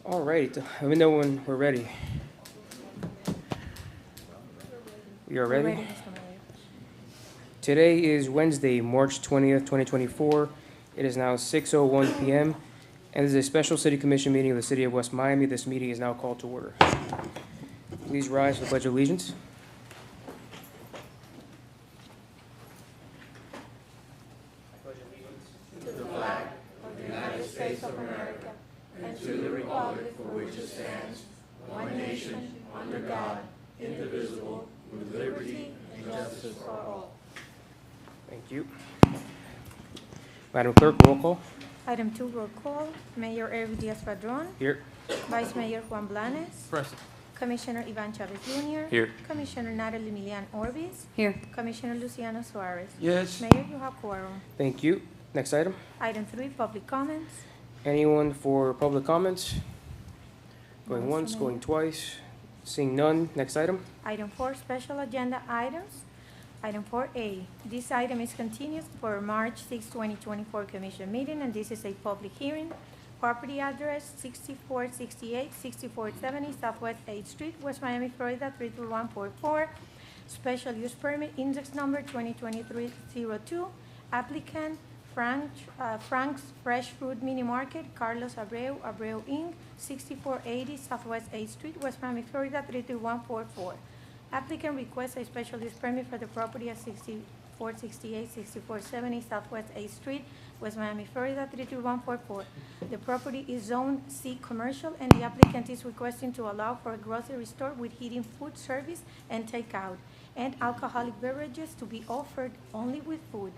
All right, let me know when we're ready. We are ready? Mr. Mayor. Today is Wednesday, March 20th, 2024. It is now 6:01 PM, and this is a special city commission meeting of the city of West Miami. This meeting is now called to order. Please rise for the Pledge of Allegiance. Thank you. Madam Clerk, roll call. Item 2, roll call. Mayor Eric Diaz-Padrón. Here. Vice Mayor Juan Blanes. Present. Commissioner Ivan Chavez Jr. Here. Commissioner Natalie Milian Orbis. Here. Commissioner Luciano Suarez. Yes. Mayor, you have quorum. Thank you. Next item. Item 3, public comments. Anyone for public comments? Going Mr. once, Mayor. going twice. Seeing none. Next item. Item 4, special agenda items. Item 4A, this item is continued for March 6, 2024 Commission meeting, and this is a public hearing. Property address 6468, 6470 Southwest 8th Street, West Miami, Florida 32144. Special use permit, index number 2023-02. Applicant Frank's Fresh Fruit Mini Market, Carlos Abreu, Abreu Inc., 6480 Southwest 8th Street, West Miami, Florida 32144. Applicant requests a special use permit for the property at 6468, 6470 Southwest 8th Street, West Miami, Florida 32144. The property is zoned C commercial, and the applicant is requesting to allow for a grocery store with heating, food service, and takeout, and alcoholic beverages to be offered only with food.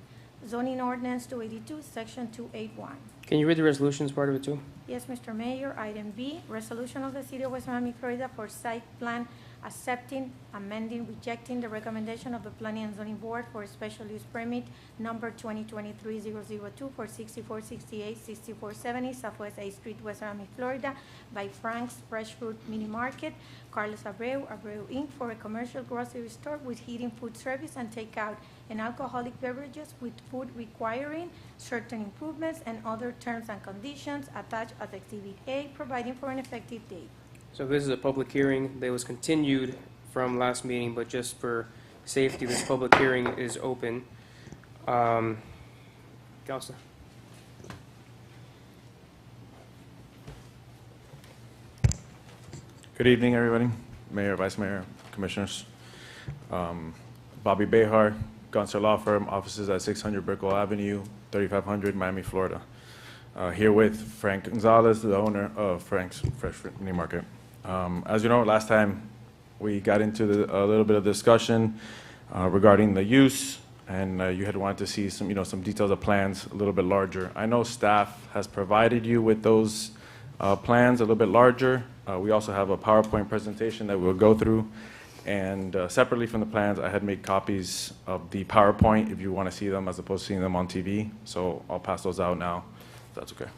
Zoning ordinance 282, section 281. Can you read the resolutions part of it too? Yes, Mr. Mayor. Item B, resolution of the City of West Miami, Florida for site plan accepting, amending, rejecting the recommendation of the Planning and Zoning Board for a special use permit number 2023-002 for 6468, 6470 Southwest 8th Street, West Miami, Florida by Frank's Fresh Fruit Mini Market, Carlos Abreu, Abreu Inc. for a commercial grocery store with heating, food service, and takeout, and alcoholic beverages with food requiring certain improvements and other terms and conditions attached as Exhibit A, providing for an effective date. So this is a public hearing that was continued from last meeting, but just for safety, this public hearing is open. Counselor. Good evening, everybody. Mayor, Vice Mayor, Commissioners. Bobby Behar, Gunster Law Firm, offices at 600 Brickell Avenue, 3500 Miami, Florida. Here with Frank Gonzalez, the owner of Frank's Fresh Fruit Mini Market. As you know, last time we got into a little bit of discussion regarding the use, and you had wanted to see some details of plans a little bit larger. I know staff has provided you with those plans a little bit larger. We also have a PowerPoint presentation that we'll go through, and separately from the plans, I had made copies of the PowerPoint if you want to see them as opposed to seeing them on TV. So I'll pass those out now, if that's okay.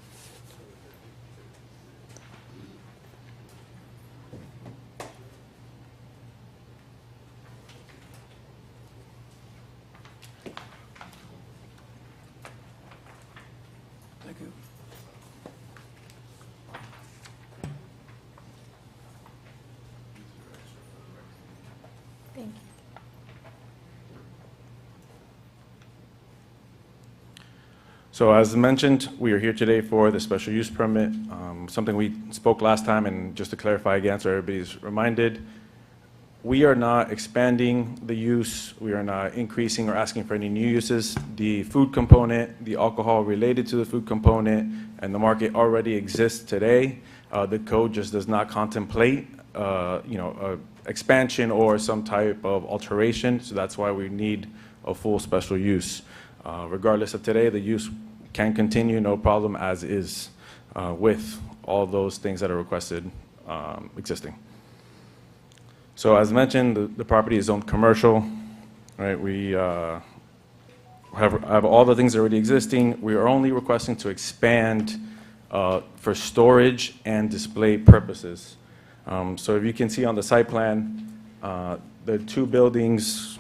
Thank you. Thank you. So as mentioned, we are here today for the special use permit, something we spoke last time, and just to clarify again so everybody's reminded, we are not expanding the use, we are not increasing or asking for any new uses. The food component, the alcohol related to the food component, and the market already exists today. The code just does not contemplate expansion or some type of alteration, so that's why we need a full special use. Regardless of today, the use can continue, no problem, as is, with all those things that are requested existing. So as mentioned, the property is zoned commercial, right? We have all the things already existing. We are only requesting to expand for storage and display purposes. So if you can see on the site plan, the two buildings,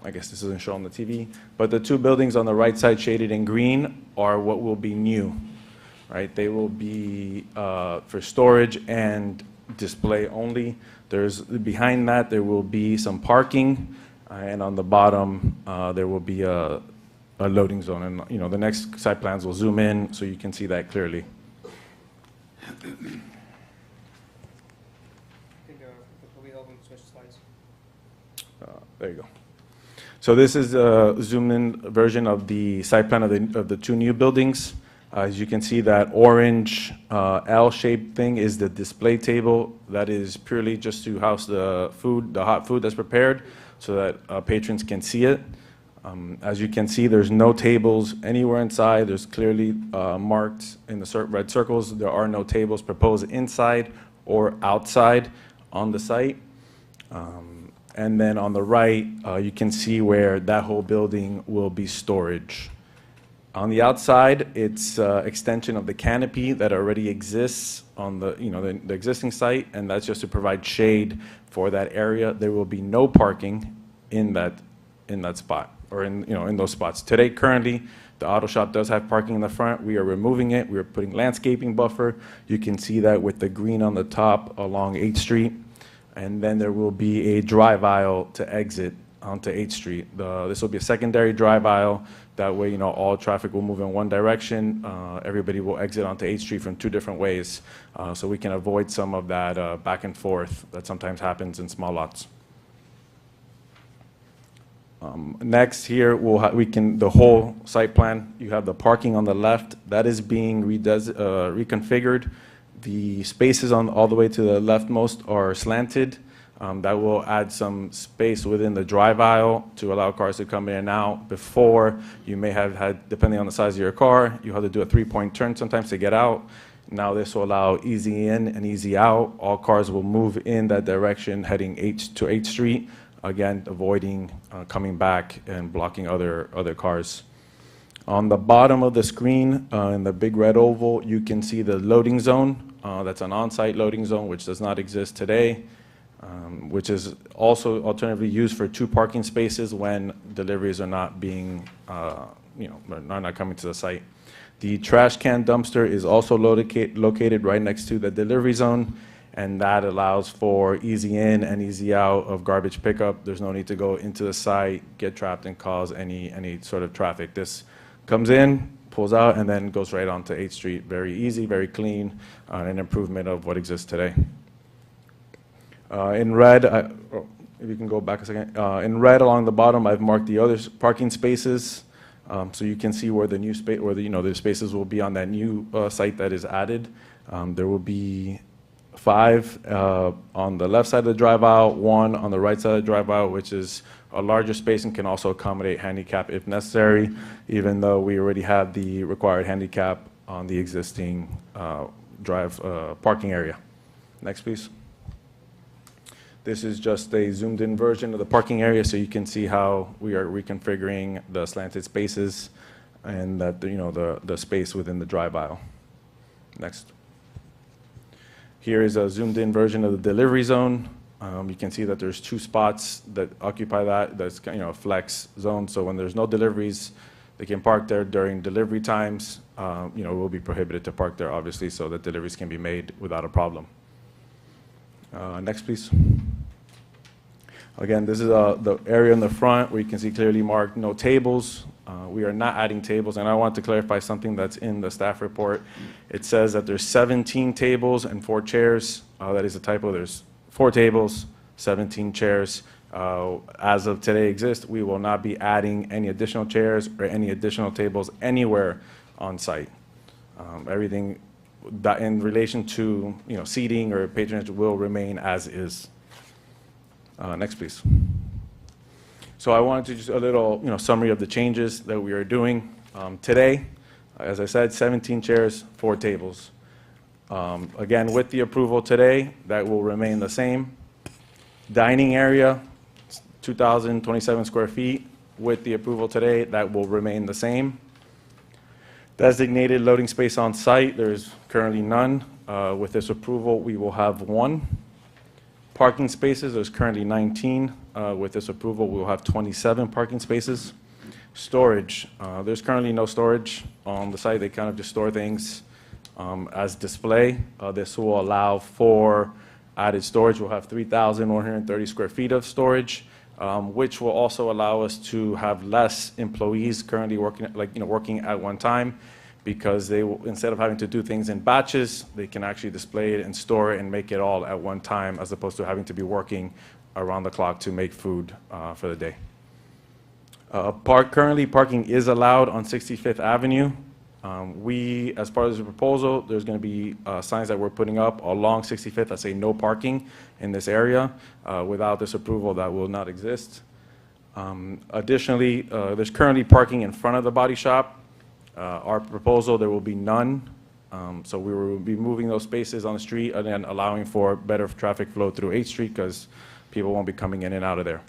I guess this isn't shown on the TV, but the two buildings on the right side shaded in green are what will be new. right? They will be for storage and display only. Behind that, there will be some parking, and on the bottom, there will be a loading zone. And, you know, the next site plans will zoom in so you can see that clearly. I think, it'll be helpful to switch slides. There you go. So this is a zoomed-in version of the site plan of the two new buildings. As you can see, that orange L-shaped thing is the display table. That is purely just to house the food, the hot food that's prepared, so that patrons can see it. As you can see, there's no tables anywhere inside. There's clearly marked in the red circles. There are no tables proposed inside or outside on the site. And then on the right, you can see where that whole building will be storage. On the outside, it's extension of the canopy that already exists on the, you know, the existing site, and that's just to provide shade for that area. There will be no parking in that spot, or in, you know, in those spots. Today, currently, the auto shop does have parking in the front. We are removing it. We are putting landscaping buffer. You can see that with the green on the top along 8th Street. And then there will be a drive aisle to exit onto 8th Street. This will be a secondary drive aisle. That way, you know, all traffic will move in one direction. Everybody will exit onto 8th Street from two different ways, so we can avoid some of that back and forth that sometimes happens in small lots. Next here, the whole site plan, you have the parking on the left. That is being reconfigured. The spaces on all the way to the leftmost are slanted. That will add some space within the drive aisle to allow cars to come in and out. Before, you may have had, depending on the size of your car, you have to do a 3-point turn sometimes to get out. Now this will allow easy in and easy out. All cars will move in that direction heading to 8th Street, again, avoiding coming back and blocking other cars. On the bottom of the screen, in the big red oval, you can see the loading zone. That's an on-site loading zone, which does not exist today, which is also alternatively used for 2 parking spaces when deliveries are not being, you know, not coming to the site. The trash can dumpster is also located right next to the delivery zone, and that allows for easy in and easy out of garbage pickup. There's no need to go into the site, get trapped, and cause any sort of traffic. This comes in, pulls out, and then goes right onto 8th Street. Very easy, very clean, an improvement of what exists today. In red, if you can go back a second. In red along the bottom, I've marked the other parking spaces, so you can see where the new space, where the spaces will be on that new site that is added. There will be 5 on the left side of the drive aisle, 1 on the right side of the drive aisle, which is a larger space and can also accommodate handicap if necessary, even though we already have the required handicap on the existing parking area. Next, please. This is just a zoomed-in version of the parking area, so you can see how we are reconfiguring the slanted spaces and that, you know, the space within the drive aisle. Next. Here is a zoomed-in version of the delivery zone. You can see that there's 2 spots that occupy that. That's, you know, a flex zone. So when there's no deliveries, they can park there during delivery times. You know, it will be prohibited to park there, obviously, so that deliveries can be made without a problem. Next, please. Again, this is the area in the front where you can see clearly marked no tables. We are not adding tables, and I want to clarify something that's in the staff report. It says that there's 17 tables and 4 chairs. That is a typo. There's 4 tables, 17 chairs. As of today exist, we will not be adding any additional chairs or any additional tables anywhere on site. Everything that in relation to, you know, seating or patronage will remain as is. Next, please. So I wanted to just a little, you know, summary of the changes that we are doing today. As I said, 17 chairs, 4 tables. Again, with the approval today, that will remain the same. Dining area, 2,027 square feet. With the approval today, that will remain the same. Designated loading space on site, there's currently none. With this approval, we will have 1. Parking spaces, there's currently 19. With this approval, we'll have 27 parking spaces. Storage, there's currently no storage on the site. They kind of just store things as display. This will allow for added storage. We'll have 3,130 square feet of storage, which will also allow us to have less employees currently working at one time, because they will, instead of having to do things in batches, they can actually display it and store it and make it all at one time, as opposed to having to be working around the clock to make food for the day. Currently, parking is allowed on 65th Avenue. As part of the proposal, there's going to be signs that we're putting up along 65th that say no parking in this area. Without this approval, that will not exist. Additionally, there's currently parking in front of the body shop. Our proposal, there will be none. So we will be moving those spaces on the street and then allowing for better traffic flow through 8th Street, because people won't be coming in and out of there.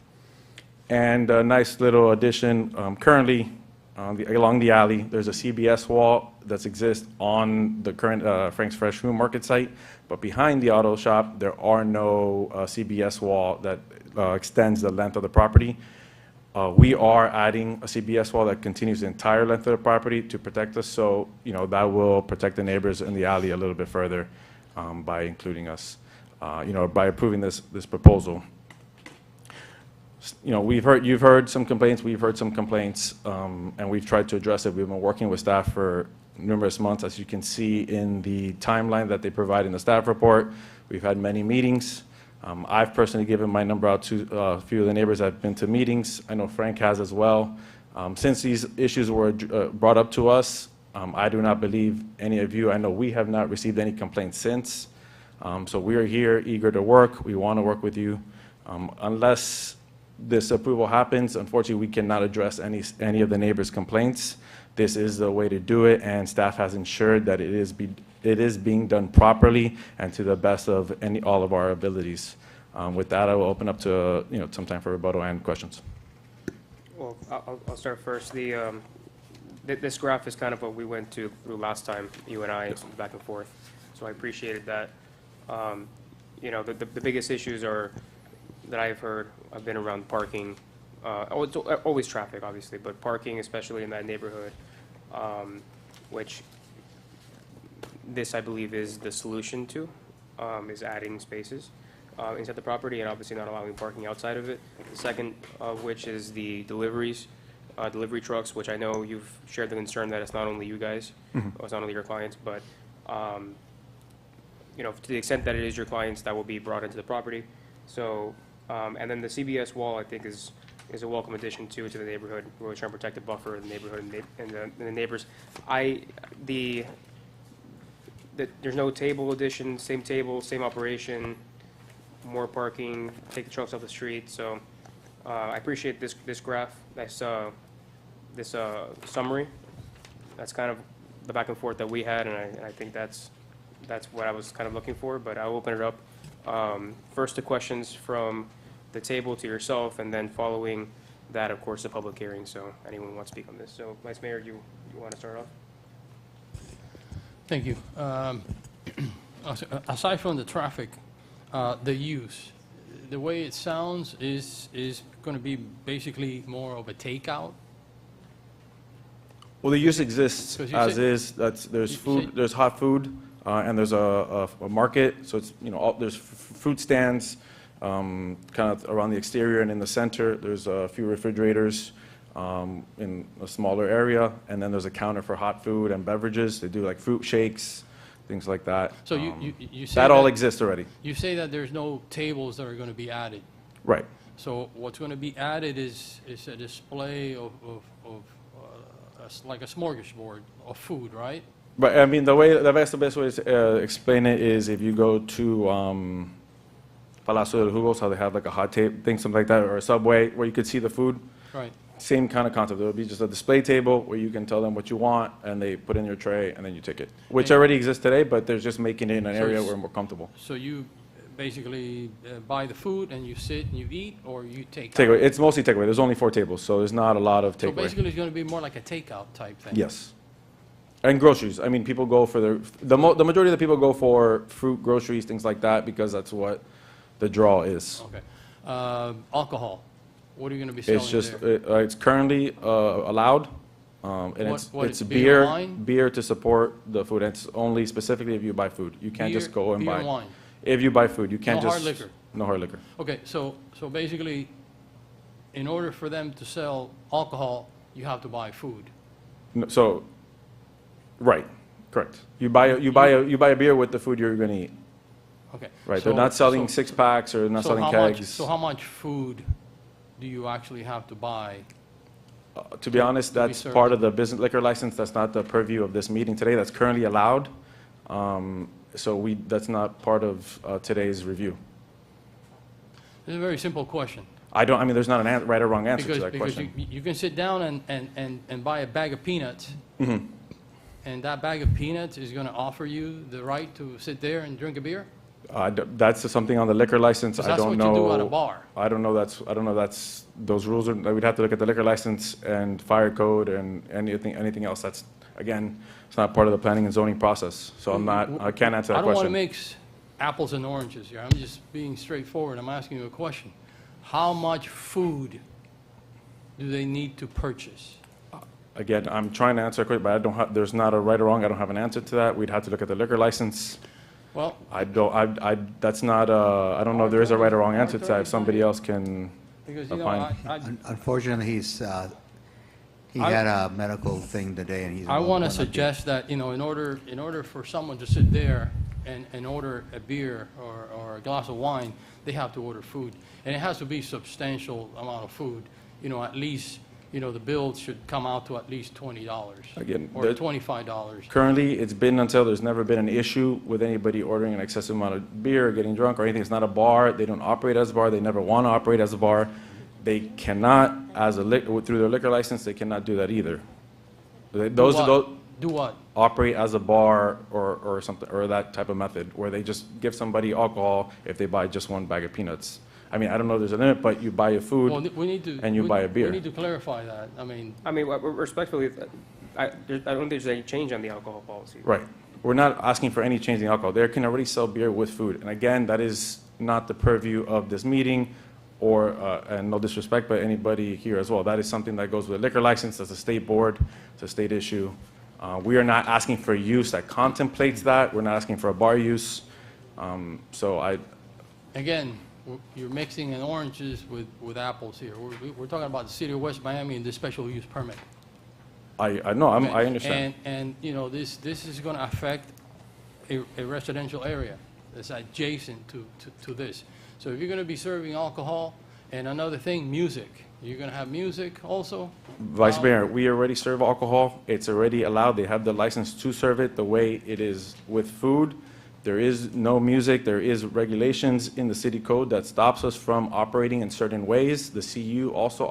And a nice little addition, currently along the alley, there's a CBS wall that exists on the current Frank's Fresh Food Market site, but behind the auto shop, there are no CBS wall that extends the length of the property. We are adding a CBS wall that continues the entire length of the property to protect us, so that will protect the neighbors in the alley a little bit further by including us, by approving this proposal. You've heard some complaints, we've heard some complaints, and we've tried to address it. We've been working with staff for numerous months, as you can see in the timeline that they provide in the staff report. We've had many meetings. I've personally given my number out to a few of the neighbors that have been to meetings. I know Frank has as well. Since these issues were brought up to us, I do not believe any of you. I know we have not received any complaints since. So we are here eager to work. We want to work with you. Unless this approval happens, unfortunately, we cannot address any of the neighbors' complaints. This is the way to do it, and staff has ensured that it is being done properly and to the best of all of our abilities. With that, I will open up to some time for rebuttal and questions. Well, I'll start first. This graph is kind of what we went through last time, you and I, Yes. back and forth. So I appreciated that. The biggest issues are that I've heard. I've been around parking. It's always traffic, obviously, but parking, especially in that neighborhood, which this, I believe, is the solution to, is adding spaces inside the property and obviously not allowing parking outside of it. The second of which is the deliveries, delivery trucks, which I know you've shared the concern that it's not only you guys, or it's not only your clients, but to the extent that it is your clients, that will be brought into the property. So, and then the CBS wall, I think, is a welcome addition to the neighborhood. We're really trying to protect the buffer in the neighborhood and the neighbors. There's no table addition, same table, same operation, more parking, take the trucks off the street. So I appreciate this graph, this summary. That's kind of the back and forth that we had, and I think that's what I was kind of looking for. But I'll open it up. First, the questions from the table to yourself, and then following that, of course, the public hearing. So anyone wants to speak on this? So, Vice Mayor, you want to start off? Thank you. Aside from the traffic, the use, the way it sounds is going to be basically more of a takeout. Well, the use exists 'Cause you as said- is. There's you food, said- there's hot food, and there's a market. So it's there's fruit stands, kind of around the exterior and in the center. There's a few refrigerators in a smaller area, and then there's a counter for hot food and beverages. They do like fruit shakes, things like that. So you say that all exists already. You say that there's no tables that are going to be added. Right. So what's going to be added is a display of like a smorgasbord of food, right? But I mean, the best way to explain it is if you go to Palacio de Jugos, how they have like a hot tape thing, something like that, or a Subway where you could see the food. Right. Same kind of concept. There will be just a display table where you can tell them what you want, and they put in your tray, and then you take it, which And- already exists today, but they're just making it in an So area it's- where we're more comfortable. So you basically buy the food and you sit and you eat, or you take Takeaway. out? It's mostly takeaway. There's only 4 tables, so there's not a lot of So takeaway. basically it's going to be more like a takeout type thing. Yes. And groceries. I mean, people go for the majority of the people go for fruit, groceries, things like that, because that's what the draw is. Okay. Alcohol, what are you going to be selling It's just, there? it's currently allowed, And What it's is beer and beer, wine? beer to support the food. It's only specifically if you buy food. You can't just go and Beer buy. and wine. If you buy food, you can't No just. hard liquor. No hard liquor. Okay, so basically, in order for them to sell alcohol, you have to buy food. No, so, right, correct. You buy a beer with the food you're gonna eat. Okay. Right, so- they're not selling so- six-packs or not so selling how much- kegs. So how much food do you actually have to buy? To be honest, to be that's served. part of the business liquor license. That's not the purview of this meeting today. That's currently allowed. So that's not part of today's review. It's a very simple question. I mean, there's not right or wrong answer to Because that question. you can sit down and buy a bag of peanuts, Mhm. and that bag of peanuts is going to offer you the right to sit there and drink a beer? That's something on the liquor license. Because I that's don't what you do at a know. bar. I don't know that's, those rules are, we'd have to look at the liquor license and fire code and anything else. That's, again, it's not part of the planning and zoning process. So I can't answer I that don't want to question. mix apples and oranges here. I'm just being straightforward. I'm asking you a question. How much food do they need to purchase? Again, I'm trying to answer quick, but there's not a right or wrong. I don't have an answer to that. We'd have to look at the liquor license. Well, That's not, I don't know if there is a right or wrong answer to that. If somebody else can, because, Fine. Unfortunately, he had a medical thing today, and he's. I want to unable suggest that, in order for someone to sit there and order a beer or a glass of wine, they have to order food. And it has to be substantial amount of food. At least, the bill should come out to at least $20. Again, Or there- $25. currently, it's been until there's never been an issue with anybody ordering an excessive amount of beer, or getting drunk or anything. It's not a bar. They don't operate as a bar. They never want to operate as a bar. They cannot, through their liquor license, they cannot do that either. Those are those. Do what? Operate as a bar or something, or that type of method, where they just give somebody alcohol if they buy just one bag of peanuts. I mean, I don't know if there's a limit, but you buy your food. Well, we need to. and you buy a beer. We need to clarify that. I mean, Respectfully, I don't think there's any change on the alcohol policy. Right. We're not asking for any change in alcohol. They can already sell beer with food. And again, that is not the purview of this meeting, or, and no disrespect, but anybody here as well. That is something that goes with a liquor license. That's a state board. It's a state issue. We are not asking for use that contemplates that. We're not asking for a bar use. again, you're mixing oranges with apples here. We're talking about the city of West Miami and this special use permit. I know, Okay? I understand. And this is going to affect a residential area that's adjacent to this. So if you're going to be serving alcohol, and another thing, music, you're going to have music also? Vice Mayor, we already serve alcohol. It's already allowed. They have the license to serve it the way it is with food. There is no music. There is regulations in the city code that stops us from operating in certain ways. The CU also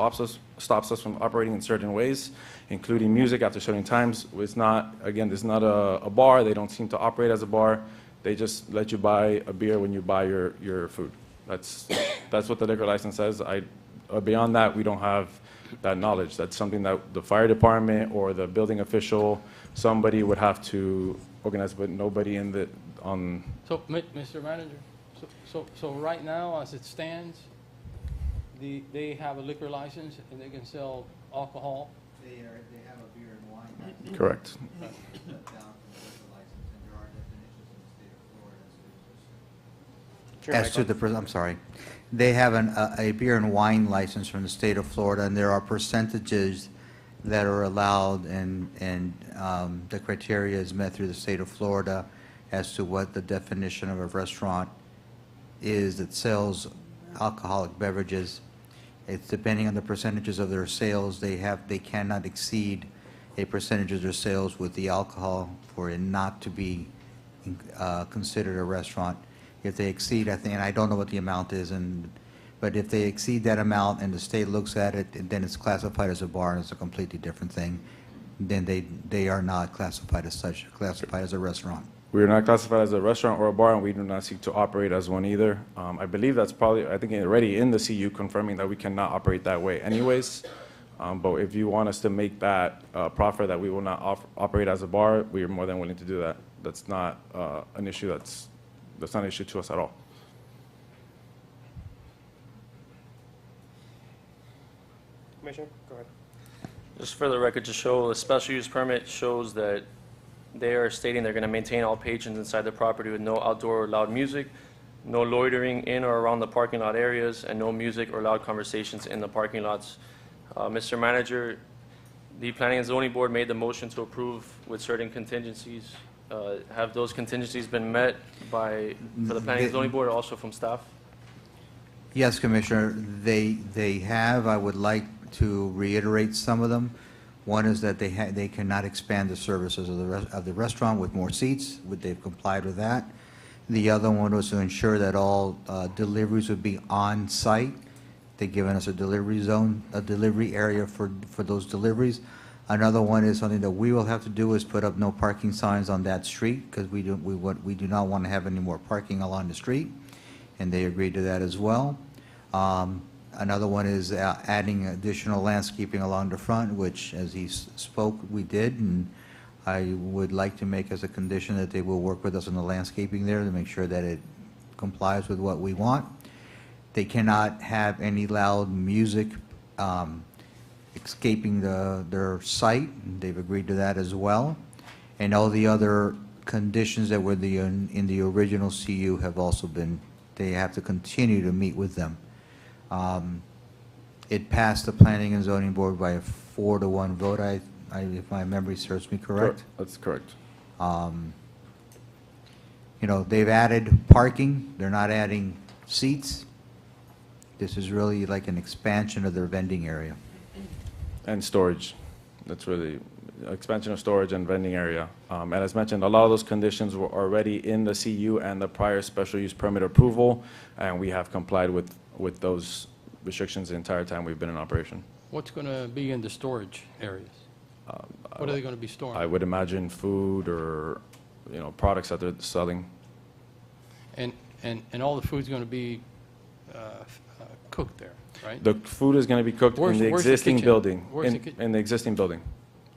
stops us from operating in certain ways, including music after certain times. It's not, again, it's not a bar. They don't seem to operate as a bar. They just let you buy a beer when you buy your food. That's what the liquor license says. Beyond that, we don't have that knowledge. That's something that the fire department or the building official, somebody would have to organize, but nobody So, Mr. Manager, so right now, as it stands, they have a liquor license and they can sell alcohol? They have a beer and wine license. Correct. Down from the liquor license, and there are definitions in the state of Florida Sure, as to Michael. I'm sorry. They have a beer and wine license from the state of Florida, and there are percentages that are allowed, and the criteria is met through the state of Florida as to what the definition of a restaurant is that sells alcoholic beverages. It's depending on the percentages of their sales. They cannot exceed a percentage of their sales with the alcohol for it not to be considered a restaurant. If they exceed, I think, and I don't know what the amount is, but if they exceed that amount and the state looks at it, then it's classified as a bar, and it's a completely different thing. Then they are not classified as such, classified as a restaurant. We are not classified as a restaurant or a bar, and we do not seek to operate as one either. I believe that's probably, I think, already in the CU confirming that we cannot operate that way anyways. But if you want us to make that proffer that we will not operate as a bar, we are more than willing to do that. That's not an issue that's not an issue to us at all. Commissioner, go ahead. Just for the record to show, the special use permit shows that they are stating they're going to maintain all patrons inside the property with no outdoor or loud music, no loitering in or around the parking lot areas, and no music or loud conversations in the parking lots. Mr. Manager, the Planning and Zoning Board made the motion to approve with certain contingencies. Have those contingencies been met for the Planning and Zoning Board or also from staff? Yes, Commissioner, they have. I would like to reiterate some of them. One is that they cannot expand the services of the restaurant with more seats. They've complied with that. The other one was to ensure that all deliveries would be on-site. They've given us a delivery zone, a delivery area for those deliveries. Another one is something that we will have to do is put up no parking signs on that street, because we do not want to have any more parking along the street, and they agreed to that as well. Another one is adding additional landscaping along the front, which, as he spoke, we did, and I would like to make as a condition that they will work with us on the landscaping there to make sure that it complies with what we want. They cannot have any loud music escaping their site. They've agreed to that as well. And all the other conditions that were in the original CU have also been, they have to continue to meet with them. It passed the Planning and Zoning Board by a 4-to-1 vote, if my memory serves me correct. That's correct. You know, they've added parking, they're not adding seats. This is really like an expansion of their vending area. And storage. That's really expansion of storage and vending area. And as mentioned, a lot of those conditions were already in the CU and the prior special use permit approval, and we have complied with those restrictions the entire time we've been in operation. What's going to be in the storage areas? What are they going to be storing? I would imagine food or, products that they're selling. And all the food's going to be cooked there, right? The food is going to be cooked in the Where's the existing kitchen? building. Where's the kitchen? In the existing building.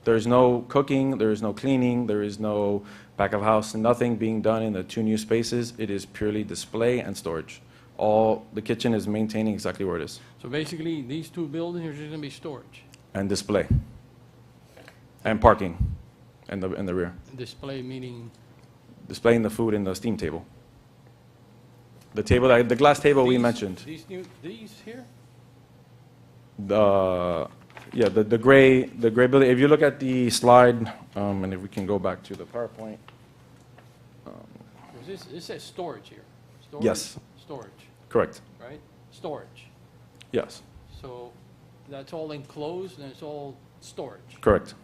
There's no cooking, there is no cleaning, there is no back of house, nothing being done in the two new spaces. It is purely display and storage. The kitchen is maintaining exactly where it is. So basically, these two buildings are just going to be storage. And display. And parking in the rear. Display meaning Displaying the food in the steam table. The table, the glass table we mentioned. These here? The gray building. If you look at the slide, and if we can go back to the PowerPoint. It says storage here. Storage, Yes. Storage, Correct. right? Storage. Yes. So that's all enclosed and it's all storage. Correct.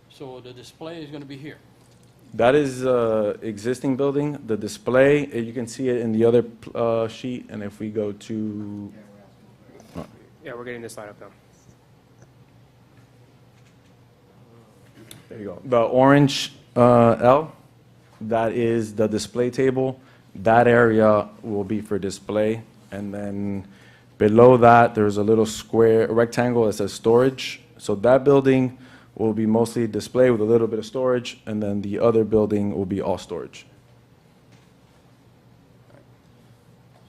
So the display is going to be here. That is existing building. The display, you can see it in the other sheet. And if we go to, Yeah, we're getting this slide up now. there you go. The orange L, that is the display table. That area will be for display. And then below that, there's a little square rectangle that says storage. So that building will be mostly display with a little bit of storage, and then the other building will be all storage.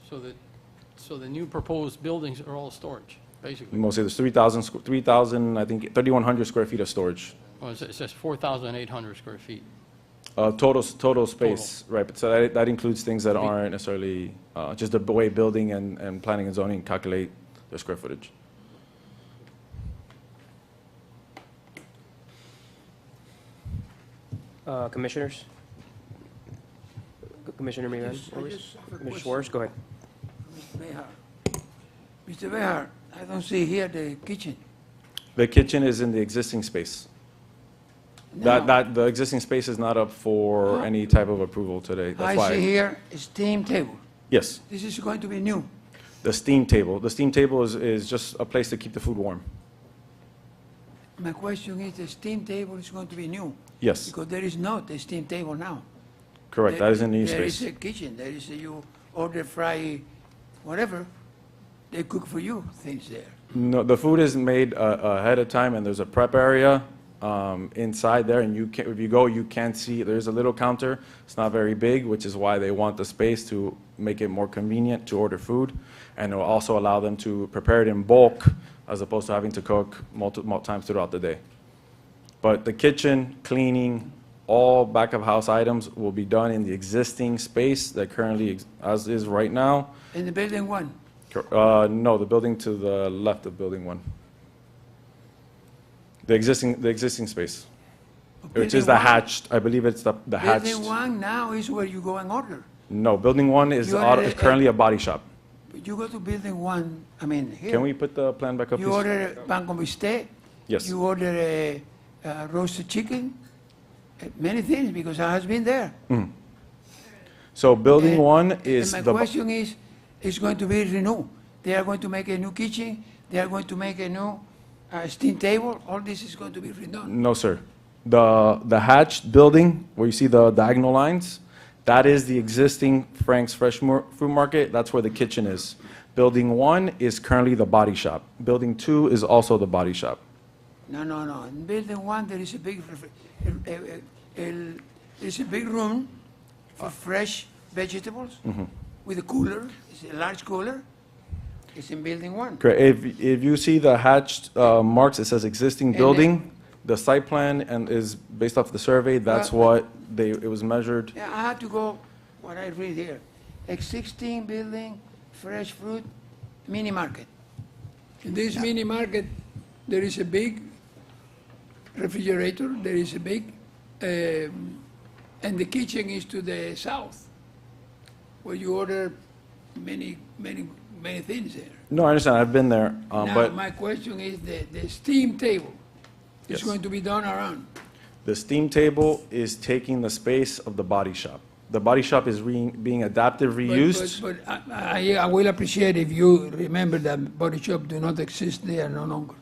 So the new proposed buildings are all storage, basically. Mostly there's 3,000, I think 3,100 square feet of storage. Oh, it says 4,800 square feet. Total space, right, but so that includes things that aren't necessarily, just the way building and planning and zoning calculate their square footage. Commissioners? Commissioner Miran? I just have a Commissioner question. Schwartz, go ahead. Mr. Behar, I don't see here the kitchen. The kitchen is in the existing space. No. The existing space is not up for any type of approval today. That's I why. see here a steam table. Yes, This is going to be new. the steam table. The steam table is just a place to keep the food warm. My question is, the steam table is going to be new? Yes, Because there is not a steam table now. correct. That is in the new There is space. a kitchen, there is you order fry, whatever, they cook for you things there. No, the food is made ahead of time, and there's a prep area inside there, and if you go, you can't see, there's a little counter. It's not very big, which is why they want the space to make it more convenient to order food, and it will also allow them to prepare it in bulk as opposed to having to cook multiple times throughout the day. But the kitchen, cleaning, all back-of-house items will be done in the existing space that currently, as is right now. In the building one. No, the building to the left of building 1. The existing space, which is Building the one- hatched, I believe it's the hatched. Building one now is where you go and order. No, building 1 is You order currently a body shop. But you go to building one, I mean, here. Can we put the plan back up, You please? order pan con bistec. Yes. You order roasted chicken, many things, because I has been there. So building And- 1 is And the. my question is, it's going to be renewed. They are going to make a new kitchen, they are going to make a new steam table, all this is going to be redone. No, sir. The hatched building, where you see the diagonal lines, that is the existing Frank's Fresh Fruit Market. That's where the kitchen is. Building 1 is currently the body shop. Building 2 is also the body shop. No, no, no. In building one, there is a big, there's a big room for fresh vegetables with a cooler, it's a large cooler. It's in building one. Correct. If you see the hatched marks, it says existing then- building. The site plan and is based off the survey. That's Well, what it was measured. Yeah, I had to go, what I read here, existing building, fresh fruit, mini market. In this mini market, there is a big refrigerator, there is a big, and the kitchen is to the south, where you order many things there. No, I understand. I've been there, Now, but my question is, the steam table is Yes. going to be done around. the steam table is taking the space of the body shop. The body shop is being adaptive reused. But I will appreciate if you remember that body shop do not exist there no longer.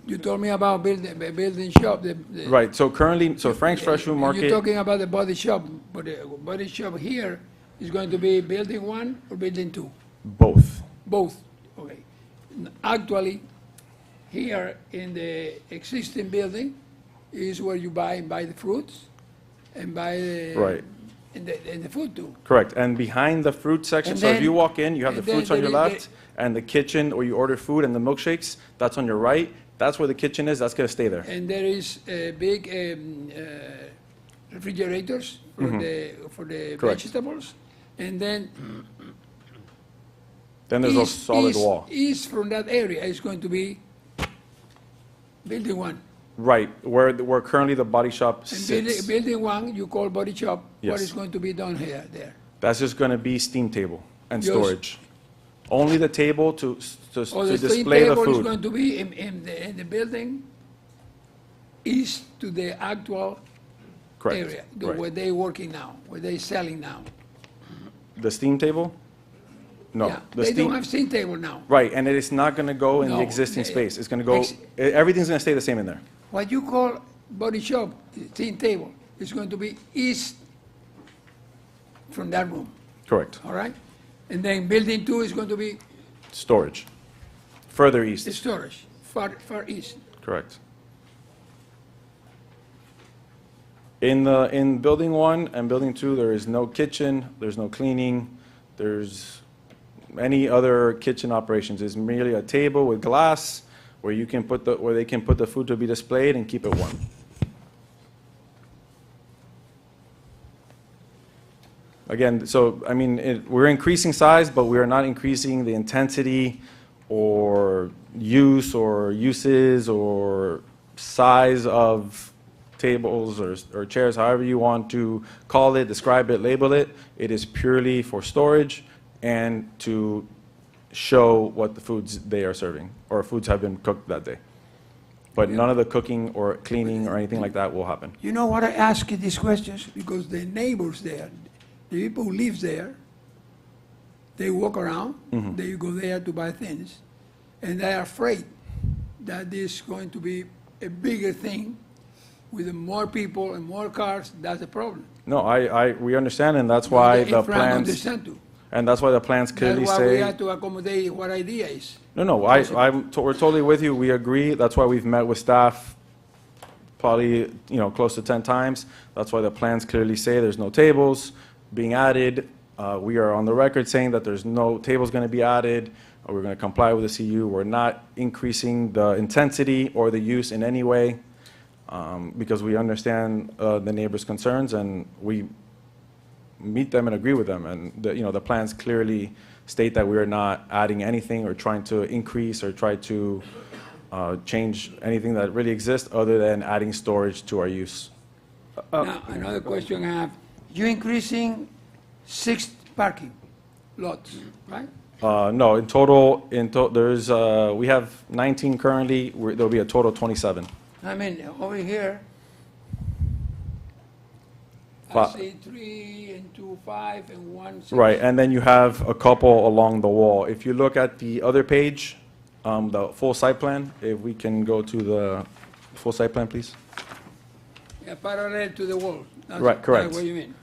You told me about building shop. Right, so currently, so Frank's Fresh Food You're Market, talking about the body shop, but the body shop here is going to be building 1 or building 2? both. Both, okay. Actually, here in the existing building is where you buy the fruits and buy the. Right. And the food too. Correct, and behind the fruit section, And so if then- you walk in, you have the and then fruits on your there is left, and the kitchen, where you order food and the milkshakes, that's on your right. That's where the kitchen is, that's gonna stay there. And there is big refrigerators for the Mm-hmm. Correct. vegetables. And then Then there's a solid wall. east from that area is going to be building 1. Right, where currently the body shop And sits. building 1, you call body shop. What Yes. is going to be done here, there? That's just gonna be steam table and Yes. storage. Only the table to Or the steam display the table is food. going to be in the building east to the actual Correct, area, right. where they working now, where they selling now. The steam table? No. Yeah, the they steam- don't have steam table now. Right, and it is not gonna go in the No, existing they- space. It's gonna go, ex- everything's gonna stay the same in there. What you call, Body shop, steam table, is going to be east from that room, Correct. all right? And then building 2 is going to be Storage. Further the east, storage, far east. correct. In building 1 and building 2, there is no kitchen, there's no cleaning, there's any other kitchen operations. It's merely a table with glass where you can where they can put the food to be displayed and keep it warm. Again, so, I mean, we're increasing size, but we are not increasing the intensity or use or uses or size of tables or chairs, however you want to call it, describe it, label it. It is purely for storage and to show what the foods they are serving, or foods have been cooked that day. But none of the cooking or cleaning or anything like that will happen. you know what I ask you these questions? Because the neighbors there, the people who live there, they walk around, Mm-hmm. they go there to buy things, and they are afraid that this is going to be a bigger thing with more people and more cars. That's a problem. No, we understand, and that's why If the Frank plans, understand too. and that's why the plans clearly That's why we say. have to accommodate what idea is. No, we're totally with you. We agree. That's why we've met with staff probably, close to 10 times. That's why the plans clearly say there's no tables being added. We are on the record saying that there's no tables going to be added. We're going to comply with the CU. We're not increasing the intensity or the use in any way because we understand the neighbors' concerns and we meet them and agree with them. And the plans clearly state that we are not adding anything or trying to increase or try to change anything that really exists other than adding storage to our use. Now, another question I have, you increasing 6 parking lots, right? No, in total, there's, we have 19 currently, there'll be a total of 27. I mean, over here, I Fi- see 3 and 2, 5, and 1, 6. Right, and then you have a couple along the wall. If you look at the other page, the full site plan, if we can go to the full site plan, please. Yeah, parallel to the wall. Right, correct. That's what you mean.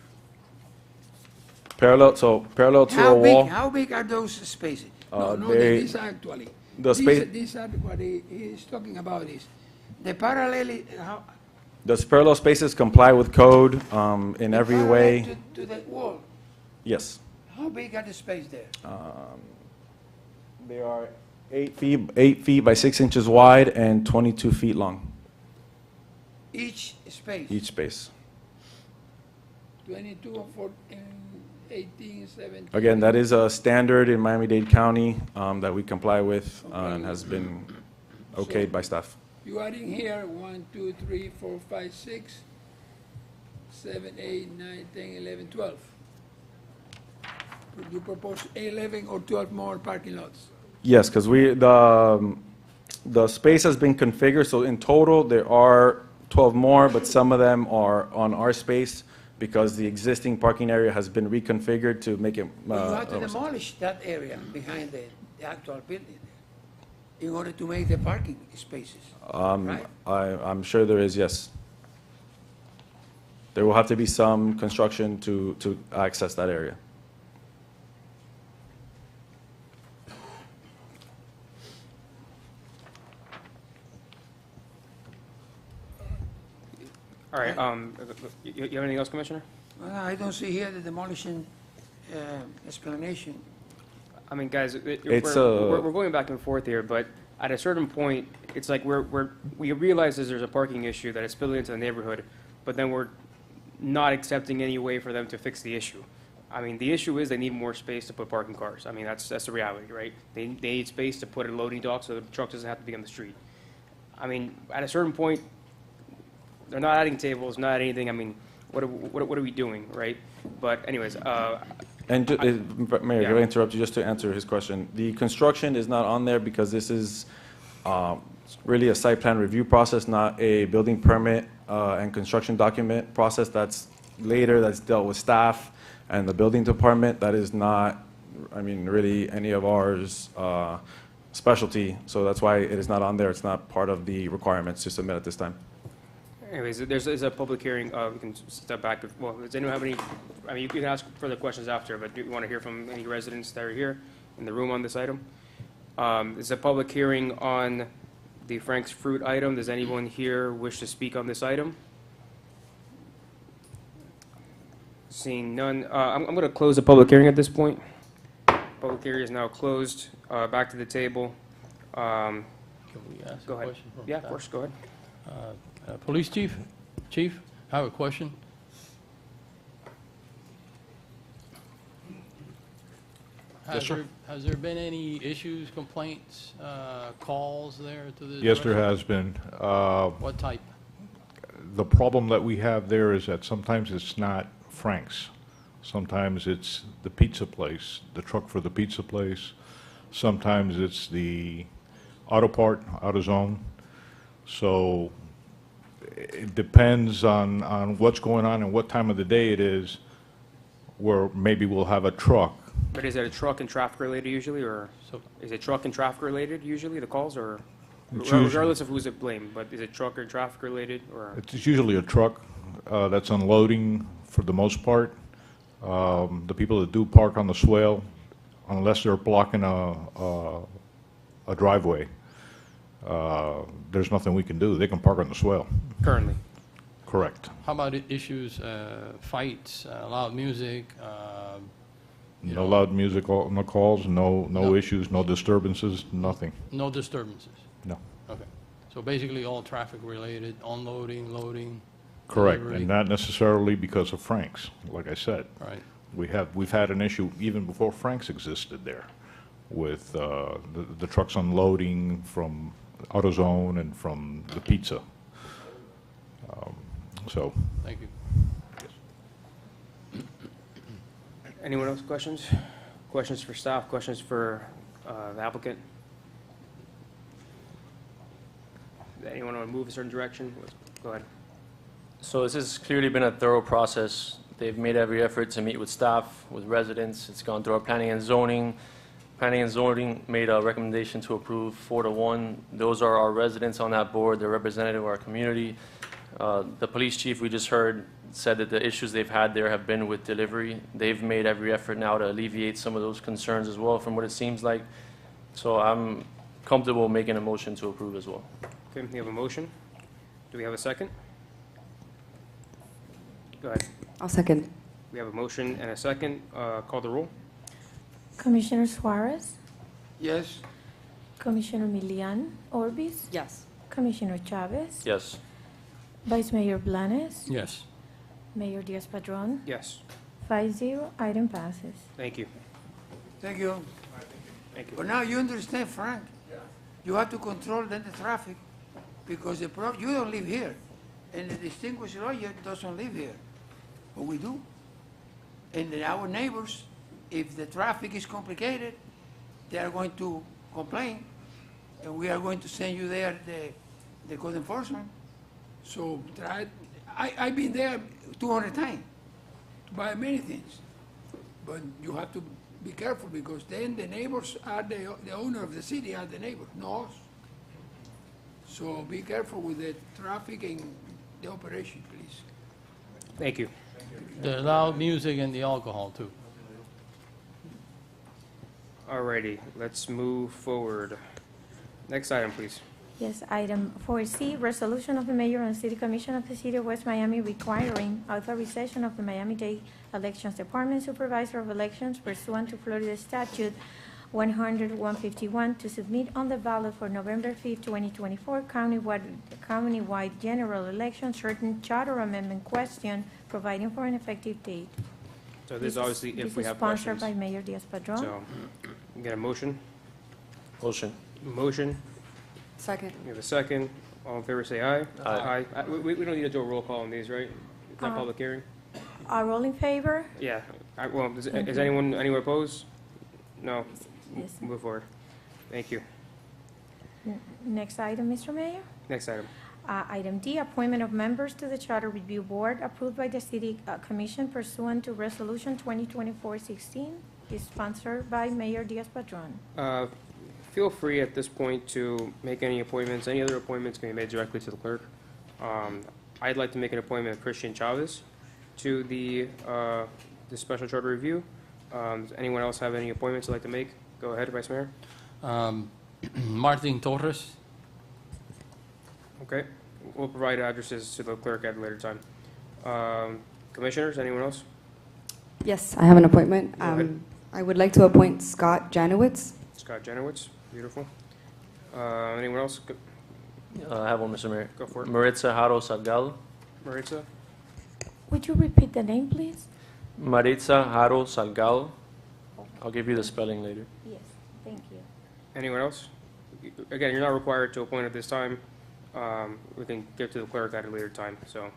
Parallel to a wall. How big are those spaces? Uh, No, they- these actually. the space- These are what he is talking about is, the parallel, how? Does parallel spaces comply with code in every parallel way? To the wall. Yes. How big are the space there? They are 8 feet by 6 inches wide and 22 feet long, Each space? each space. 22, 14, 18, 17. Again, that is a standard in Miami-Dade County that we comply with and has been okayed by staff. You are in here, 1, 2, 3, 4, 5, 6, 7, 8, 9, 10, 11, 12. You propose 11 or 12 more parking lots? Yes, because the space has been configured, so in total, there are 12 more, but some of them are on our space because the existing parking area has been reconfigured to make it. But you have to demolish that area behind the actual building in order to make the parking spaces, right? I'm sure there is, yes. There will have to be some construction to access that area. All right, you have anything else, Commissioner? Well, I don't see here the demolition explanation. I mean, guys, It's, we're going back and forth here, but at a certain point, it's like we realize that there's a parking issue that is spilling into the neighborhood, but then we're not accepting any way for them to fix the issue. I mean, the issue is they need more space to put parking cars. I mean, that's the reality, right? They need space to put a loading dock so the truck doesn't have to be on the street. I mean, at a certain point, they're not adding tables, not adding anything. I mean, what are we doing, right? But anyways, And, Mayor, Yeah. can I interrupt you just to answer his question? The construction is not on there because this is really a site plan review process, not a building permit and construction document process. That's later, that's dealt with staff and the building department. That is not, I mean, really any of ours specialty. So that's why it is not on there. It's not part of the requirements to submit at this time. anyways, there's a public hearing. We can step back. Well, does anyone have any, I mean, you can ask further questions after, but do you want to hear from any residents that are here in the room on this item? It's a public hearing on the Frank's Fruit item. Does anyone here wish to speak on this item? Seeing none, I'm going to close the public hearing at this point. Public hearing is now closed. Back to the table. Can we ask Go a ahead. question from Yeah, of staff? course, go ahead. Police chief, I have a question. Has there been any issues, complaints, calls there to the? Yes, there restaurant? has been. What type? The problem that we have there is that sometimes it's not Frank's. Sometimes it's the pizza place, the truck for the pizza place. Sometimes it's the auto part, AutoZone. So it depends on what's going on and what time of the day it is, where maybe we'll have a truck. But is it a truck and traffic related usually, or So- is it truck and traffic related usually, the calls, or It's usually- regardless of who's at blame, but is it truck or traffic related, or? It's usually a truck that's unloading for the most part. The people that do park on the swale, unless they're blocking a driveway, there's nothing we can do. They can park on the swale. Currently? Correct. How about issues, fights, loud music, you No know, loud music on the calls, no No. issues, no disturbances, nothing, no disturbances. no. Okay. So basically all traffic related, unloading, loading. Correct, delivery. and not necessarily because of Frank's, like I said. Right. We've had an issue even before Frank's existed there with the trucks unloading from AutoZone and from the pizza. So, Thank you. Anyone else questions? Questions for staff, questions for the applicant? Anyone want to move a certain direction? Go ahead. So this has clearly been a thorough process. They've made every effort to meet with staff, with residents. It's gone through our planning and zoning. Planning and zoning made a recommendation to approve 4-1. Those are our residents on that board. They're representative of our community. The police chief we just heard said that the issues they've had there have been with delivery. They've made every effort now to alleviate some of those concerns as well, from what it seems like. So I'm comfortable making a motion to approve as well. Okay, we have a motion. Do we have a second? Go ahead. I'll second. We have a motion and a second. Call the roll. Commissioner Suarez? Yes, Commissioner Milian Orbis? Yes. Commissioner Chavez? Yes. Vice Mayor Blanes? Yes. Mayor Diaz-Padrón? Yes. 5-0, item passes. Thank you. thank you. Thank you. But now you understand, Frank. You have to control then the traffic, because you don't live here, and the distinguished lawyer doesn't live here, but we do. And then our neighbors, if the traffic is complicated, they are going to complain, and we are going to send you there the code enforcement. So I've been there 200 times to buy many things, but you have to be careful, because then the neighbors are the owner of the city, are the neighbors, not us. So be careful with the traffic and the operation, please. Thank you. The loud music and the alcohol too. Alrighty, let's move forward. Next item, please. Yes, item 4C, resolution of the mayor and city commission of the city of West Miami requiring authorization of the Miami-Dade Elections Department Supervisor of Elections pursuant to Florida Statute 100-151 to submit on the ballot for November 5th, 2024 countywide general election certain charter amendment question, providing for an effective date. So this is obviously if we have This is sponsored questions. by Mayor Diaz-Padrón. So, we get a motion? Motion. Motion. Second. We have a second. All in favor, say aye. Aye. We don't need to do a roll call on these, right? It's not Uh, public hearing? Are all in favor? Yeah. Well, is anyone opposed? No. Yes. Move forward. Thank you. Next item, Mr. Mayor. Next item. Item D, appointment of members to the Charter Review Board approved by the City Commission pursuant to Resolution 2024-16, is sponsored by Mayor Diaz-Padrón. Feel free at this point to make any appointments. Any other appointments can be made directly to the clerk. I'd like to make an appointment of Christian Chavez to the Special Charter Review. Does anyone else have any appointments they'd like to make? Go ahead, Vice Mayor. Martin Torres. Okay. We'll provide addresses to the clerk at a later time. Commissioners, anyone else? Yes, I have an appointment. Go ahead. I would like to appoint Scott Janowitz. Scott Janowitz, beautiful. Anyone else? I have one, Mr. Mayor. Go for it. Maritza Haro Salgado. Maritza? Would you repeat the name, please? Maritza Haro Salgado. I'll give you the spelling later. Yes, thank you. Anyone else? Again, you're not required to appoint at this time. We can get to the clerk at a later time, so.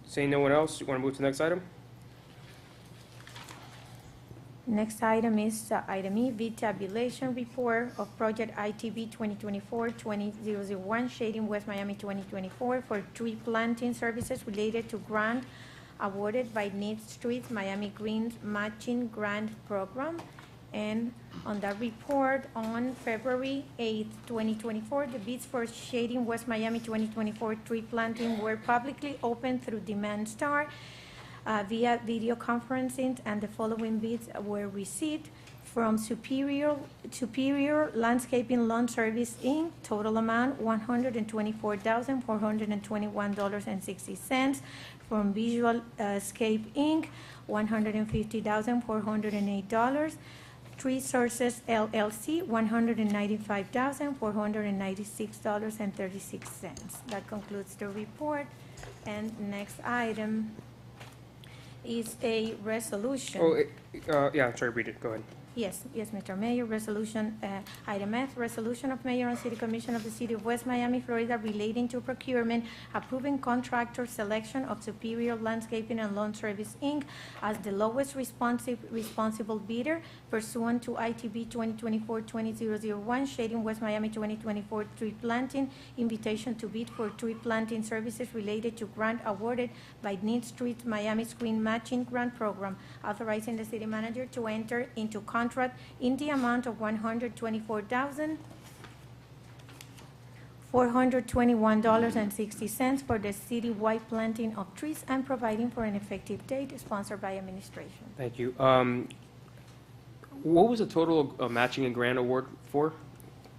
Seeing no one else, you want to move to the next item? Next item is item E, bid tabulation report of project ITB 2024-2001 shading West Miami 2024 for tree planting services related to grant awarded by Need Streets Miami Greens Matching Grant Program. And on that report, on February 8th, 2024, the bids for shading West Miami 2024 tree planting were publicly opened through Demand Star via video conferencing, and the following bids were received from Superior Landscaping Lawn Service, Inc., total amount $124,421.60. From Visual Scape, Inc., $150,408. Tree Sources LLC, $195,496.36. That concludes the report. And next item is a resolution. Oh, yeah, sorry, read it, go ahead. Yes, Mr. Mayor, resolution, item F, resolution of Mayor and City Commission of the City of West Miami, Florida relating to procurement, approving contractor selection of Superior Landscaping and Lawn Service, Inc. as the lowest responsible bidder pursuant to ITB 2024-2001, shading West Miami 2024 tree planting, invitation to bid for tree planting services related to grant awarded by Need Streets Miami's Green Matching Grant Program, authorizing the city manager to enter into contract in the amount of $124,421.60 for the citywide planting of trees and providing for an effective date, sponsored by administration. Thank you. What was the total matching and grant award for?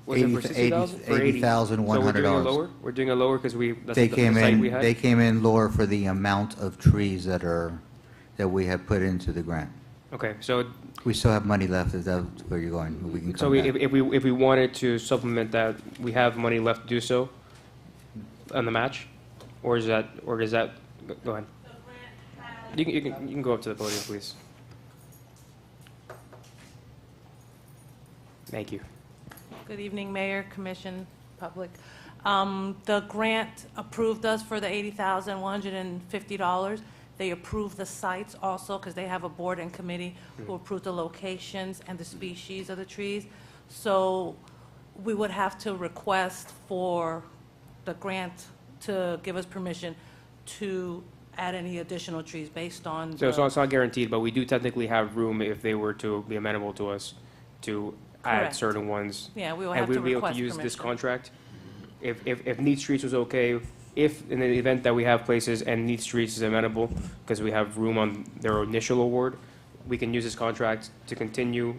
Was it for 60,000? For 80. So we're doing it $80,100. lower? We're doing it lower because that's They the came site we in, had? they came in lower for the amount of trees that we have put into the grant. Okay, so We still have money left, if that's where you're going, we can So come back. if we wanted to supplement that, we have money left to do so on the match? Or does that, go ahead. You can go up to the podium, please. Thank you. Good evening, Mayor, Commission, public. The grant approved us for the $80,150. They approved the sites also, because they have a board and committee who approved the locations and the species of the trees. So we would have to request for the grant to give us permission to add any additional trees based on So the... it's not guaranteed, but we do technically have room if they were to be amenable to us to add Correct. certain ones. Yeah, we will And have to we'd be able to request use this permission. contract? If Neat Streets was okay, if in the event that we have places and Neat Streets is amenable, because we have room on their initial award, we can use this contract to continue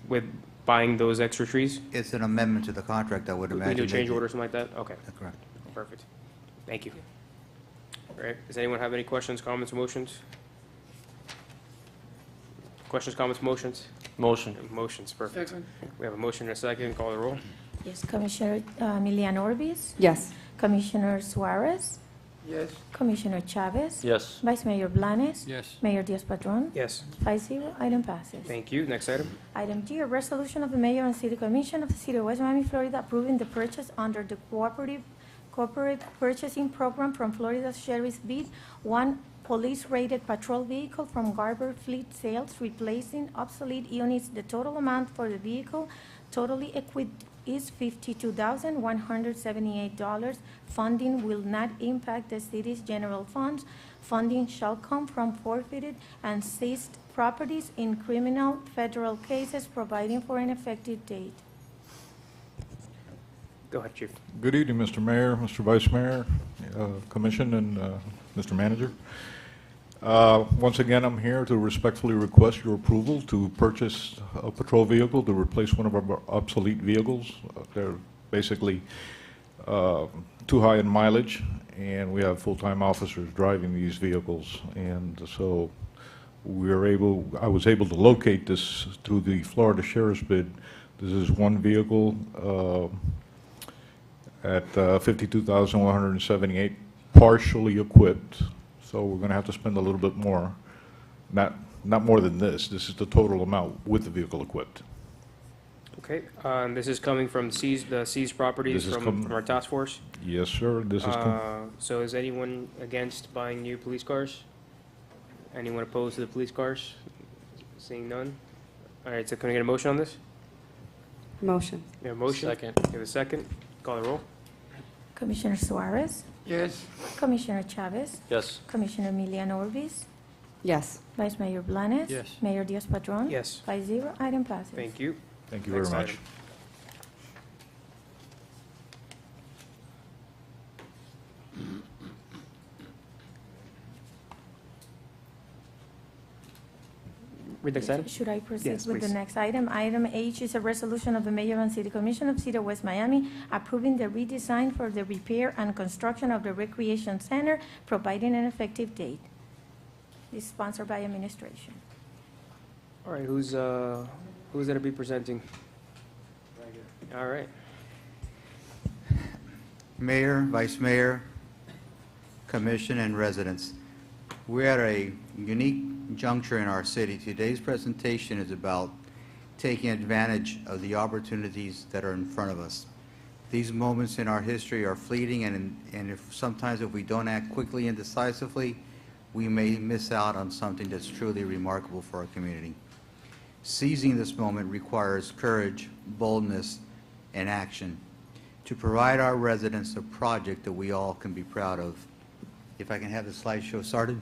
with buying those extra trees? It's an amendment to the contract, I would We imagine. do a change they- order or something like that? Okay, That's correct. perfect. Thank you. All right, does anyone have any questions, comments, motions? Questions, comments, motions? Motion. Motions, perfect. Second. We have a motion and a second, call the roll. Yes, Commissioner Milian Orbis, Yes. Commissioner Suarez, Yes. Commissioner Chavez, Yes. Vice Mayor Blanes, Yes. Mayor Diaz-Padrón, Yes, 5-0, item passes. thank you. Next item. Item G, a resolution of the Mayor and City Commission of the City of West Miami, Florida, approving the purchase under the corporate purchasing program from Florida Sheriff's Bid, one police-rated patrol vehicle from Garber Fleet Sales, replacing obsolete units. The total amount for the vehicle totally equipped is $52,178. Funding will not impact the city's general funds. Funding shall come from forfeited and seized properties in criminal federal cases, providing for an effective date. Go ahead, Chief. Good evening, Mr. Mayor, Mr. Vice Mayor, Commission, and Mr. Manager. Once again, I'm here to respectfully request your approval to purchase a patrol vehicle to replace one of our obsolete vehicles. They're basically too high in mileage, and we have full-time officers driving these vehicles. And so I was able to locate this through the Florida Sheriff's Bid. This is one vehicle at $52,178, partially equipped. So we're going to have to spend a little bit more, not more than this. This is the total amount with the vehicle equipped. Okay, this is coming from the seized properties This is from our task force. Yes, sir. This is So is anyone against buying new police cars? Anyone opposed to the police cars? Seeing none? All right, so can I get a motion on this? Motion. We have a motion? Second. We have a second. Call the roll. Commissioner Suarez, Yes. Commissioner Chavez, Yes. Commissioner Milian Orbis, Yes. Vice Mayor Blanes. Yes. Mayor Diaz-Padrón. Yes, 5-0, item passes. thank you. Thank you very Next much. item. Read the next item. Should I proceed Yes, with the please. next item? Item H is a resolution of the Mayor and City Commission of City of West Miami approving the redesign for the repair and construction of the Recreation Center, providing an effective date. This is sponsored by administration. All right, who's gonna be presenting? All right. Mayor, Vice Mayor, Commission, and residents, we're at a unique juncture in our city. Today's presentation is about taking advantage of the opportunities that are in front of us. These moments in our history are fleeting, and sometimes if we don't act quickly and decisively, we may miss out on something that's truly remarkable for our community. Seizing this moment requires courage, boldness, and action to provide our residents a project that we all can be proud of. If I can have the slideshow started.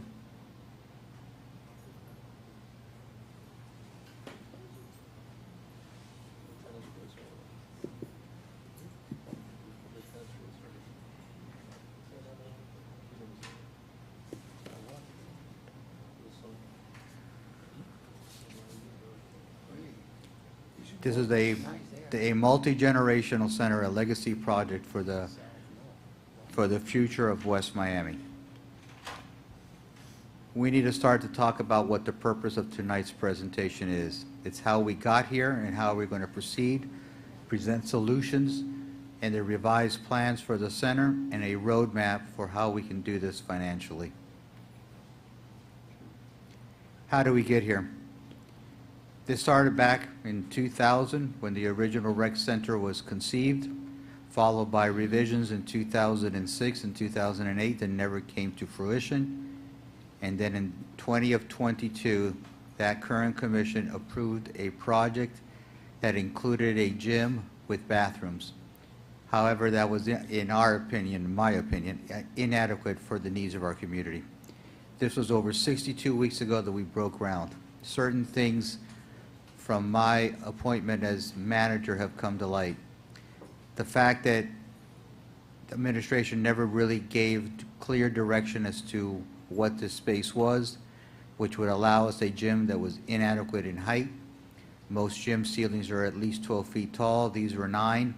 This is a multi-generational center, a legacy project for the future of West Miami. We need to start to talk about what the purpose of tonight's presentation is. It's how we got here and how we're going to proceed, present solutions, and the revised plans for the center, and a roadmap for how we can do this financially. How do we get here? This started back in 2000 when the original rec center was conceived, followed by revisions in 2006 and 2008 that never came to fruition. And then in 2022, that current commission approved a project that included a gym with bathrooms. However, that was, in our opinion, in my opinion, inadequate for the needs of our community. This was over 62 weeks ago that we broke ground. Certain things from my appointment as manager have come to light. The fact that the administration never really gave clear direction as to what this space was, which would allow us a gym that was inadequate in height. Most gym ceilings are at least 12 feet tall. These were 9.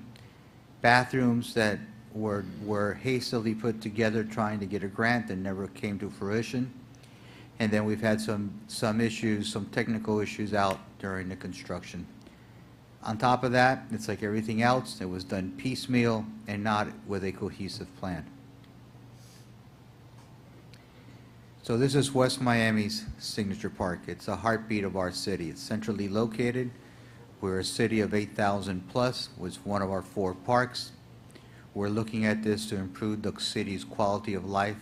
Bathrooms that were hastily put together trying to get a grant that never came to fruition. And then we've had some issues, some technical issues out during the construction. On top of that, it's like everything else, it was done piecemeal and not with a cohesive plan. So this is West Miami's signature park. It's a heartbeat of our city. It's centrally located. We're a city of 8,000 plus, with one of our 4 parks. We're looking at this to improve the city's quality of life.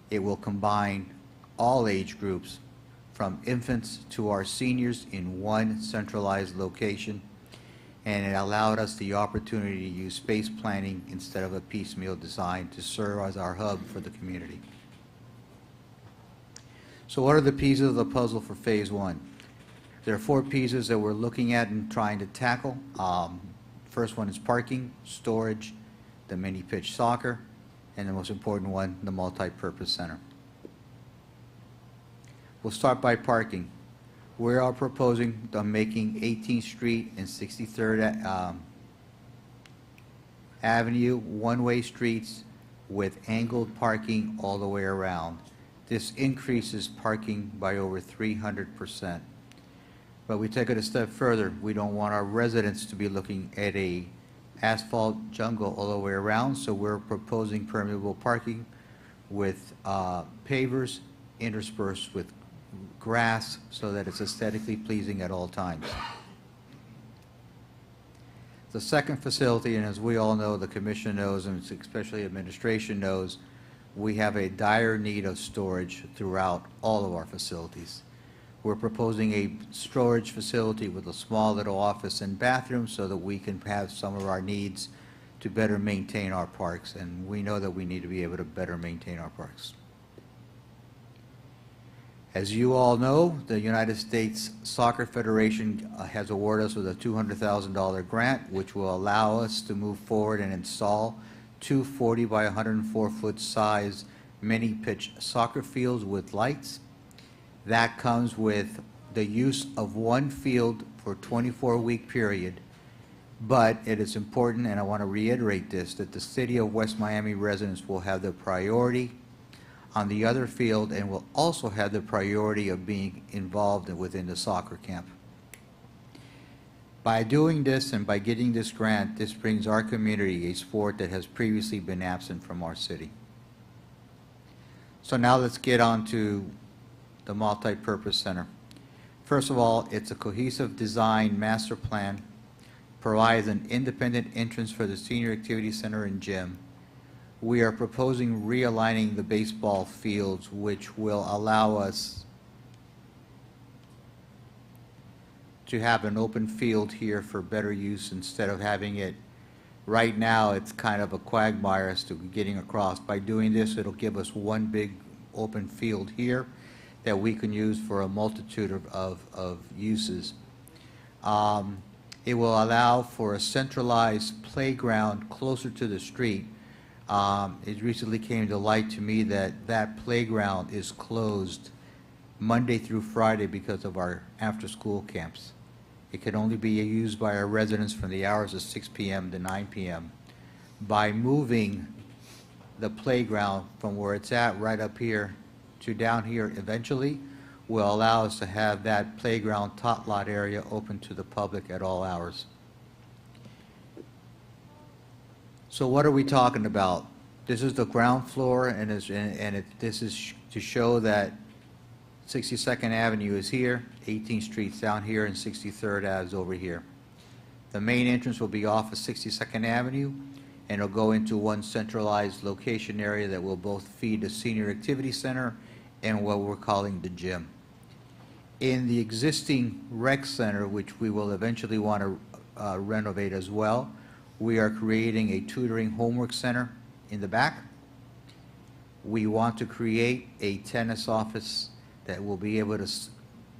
It will combine all age groups, from infants to our seniors, in one centralized location. And it allowed us the opportunity to use space planning instead of a piecemeal design to serve as our hub for the community. So what are the pieces of the puzzle for phase 1? There are 4 pieces that we're looking at and trying to tackle. First one is parking, storage, the mini pitch soccer, and the most important one, the multi-purpose center. We'll start by parking. We are proposing on making 18th Street and 63rd Avenue one-way streets with angled parking all the way around. This increases parking by over 300%. But we take it a step further. We don't want our residents to be looking at a asphalt jungle all the way around, so we're proposing permeable parking with pavers interspersed with grass so that it's aesthetically pleasing at all times. The second facility, and as we all know, the commission knows, and especially administration knows, we have a dire need of storage throughout all of our facilities. We're proposing a storage facility with a small little office and bathroom so that we can have some of our needs to better maintain our parks, and we know that we need to be able to better maintain our parks. As you all know, the United States Soccer Federation has awarded us with a $200,000 grant, which will allow us to move forward and install 2 40 by 104 foot size mini pitch soccer fields with lights. That comes with the use of one field for a 24-week period, but it is important, and I want to reiterate this, that the City of West Miami residents will have the priority on the other field and will also have the priority of being involved within the soccer camp. By doing this and by getting this grant, this brings our community a sport that has previously been absent from our city. So now let's get on to the multi-purpose center. First of all, it's a cohesive design master plan, provides an independent entrance for the senior activity center and gym. We are proposing realigning the baseball fields, which will allow us to have an open field here for better use instead of having it, right now, it's kind of a quagmire as to getting across. By doing this, it'll give us one big open field here that we can use for a multitude of uses. It will allow for a centralized playground closer to the street. It recently came to light to me that that playground is closed Monday through Friday because of our after-school camps. It can only be used by our residents from the hours of 6 p.m. to 9 p.m. By moving the playground from where it's at right up here to down here eventually will allow us to have that playground tot lot area open to the public at all hours. So what are we talking about? This is the ground floor, and this is to show that 62nd Avenue is here, 18th Street's down here, and 63rd Ave is over here. The main entrance will be off of 62nd Avenue, and it'll go into one centralized location area that will both feed the senior activity center and what we're calling the gym. In the existing rec center, which we will eventually want to renovate as well, we are creating a tutoring homework center in the back. We want to create a tennis office that will be able to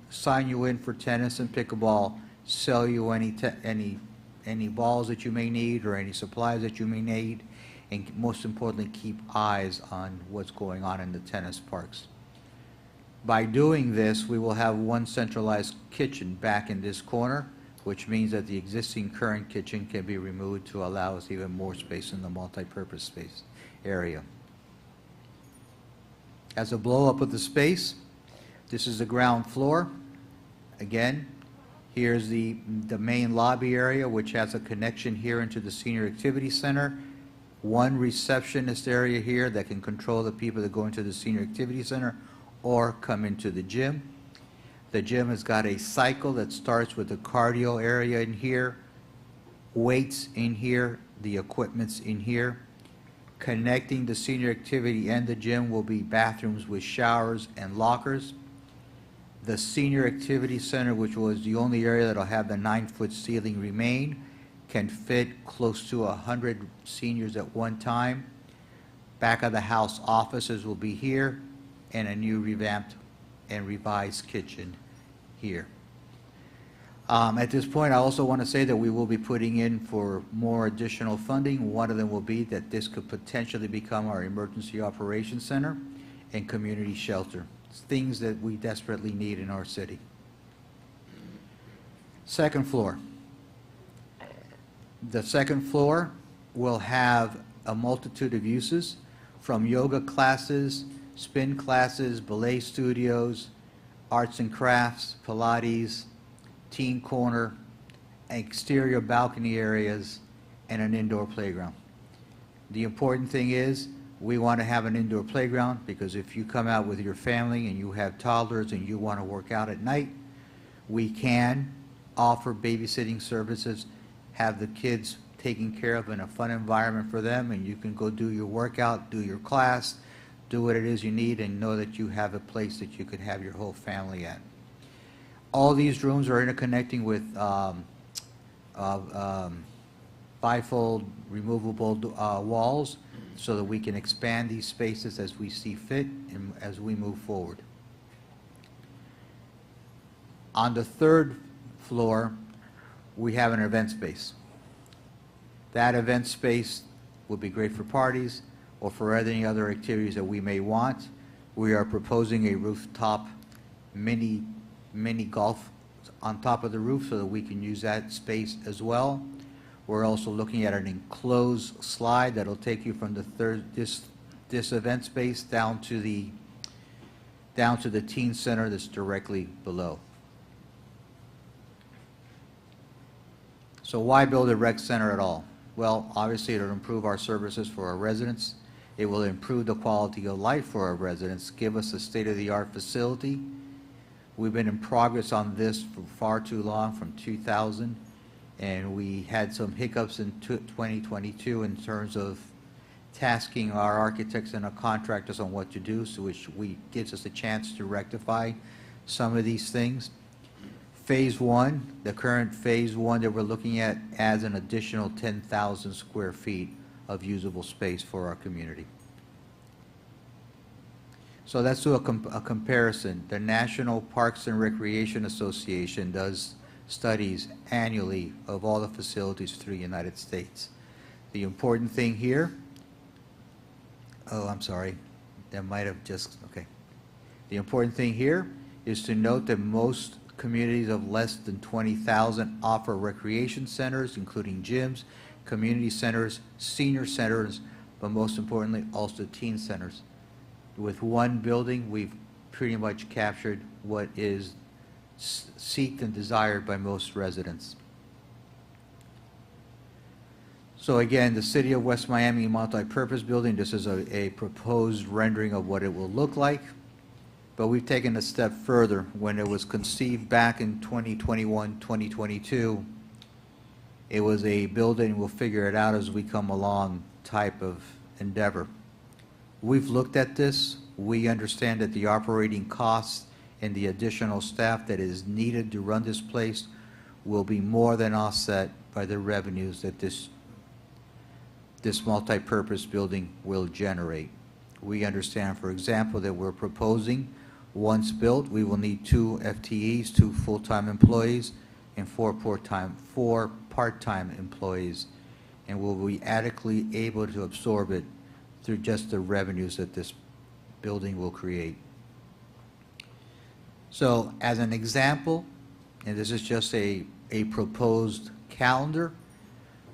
sign you in for tennis and pickleball, sell you any balls that you may need or any supplies that you may need, and most importantly, keep eyes on what's going on in the tennis parks. By doing this, we will have one centralized kitchen back in this corner, which means that the existing current kitchen can be removed to allow us even more space in the multi-purpose space area. As a blow-up of the space, this is the ground floor. Again, here's the main lobby area, which has a connection here into the senior activity center. One receptionist area here that can control the people that go into the senior activity center or come into the gym. The gym has got a cycle that starts with the cardio area in here, weights in here, the equipment's in here. Connecting the senior activity and the gym will be bathrooms with showers and lockers. The senior activity center, which was the only area that'll have the 9-foot ceiling remain, can fit close to 100 seniors at one time. Back of the house offices will be here, and a new revamped and revised kitchen here. At this point, I also want to say that we will be putting in for more additional funding. One of them will be that this could potentially become our emergency operations center and community shelter. It's things that we desperately need in our city. Second floor. The second floor will have a multitude of uses, from yoga classes, spin classes, ballet studios, arts and crafts, Pilates, teen corner, exterior balcony areas, and an indoor playground. The important thing is we want to have an indoor playground because if you come out with your family and you have toddlers and you want to work out at night, we can offer babysitting services, have the kids taken care of in a fun environment for them, and you can go do your workout, do your class, do what it is you need, and know that you have a place that you could have your whole family at. All these rooms are interconnecting with bifold removable walls so that we can expand these spaces as we see fit and as we move forward. On the third floor, we have an event space. That event space would be great for parties or for any other activities that we may want. We are proposing a rooftop mini mini golf on top of the roof so that we can use that space as well. We're also looking at an enclosed slide that'll take you from this event space down to the teen center that's directly below. So why build a rec center at all? Well, obviously it'll improve our services for our residents. It will improve the quality of life for our residents, give us a state-of-the-art facility. We've been in progress on this for far too long, from 2000, and we had some hiccups in 2022 in terms of tasking our architects and our contractors on what to do, so which gives us a chance to rectify some of these things. Phase 1, the current Phase 1 that we're looking at, adds an additional 10,000 square feet of usable space for our community. So let's do a comparison. The National Parks and Recreation Association does studies annually of all the facilities through the United States. The important thing here, oh, I'm sorry, that might have just, okay. The important thing here is to note that most communities of less than 20,000 offer recreation centers, including gyms, community centers, senior centers, but most importantly, also teen centers. With one building, we've pretty much captured what is sought and desired by most residents. So again, the City of West Miami multi-purpose building, this is a proposed rendering of what it will look like. But we've taken a step further. When it was conceived back in 2021, 2022, it was a building, we'll figure it out as we come along type of endeavor. We've looked at this. We understand that the operating costs and the additional staff that is needed to run this place will be more than offset by the revenues that this multi-purpose building will generate. We understand, for example, that we're proposing, once built, we will need 2 FTEs, 2 full-time employees, and 4 part-time employees, and we'll be adequately able to absorb it through just the revenues that this building will create. So as an example, and this is just a proposed calendar,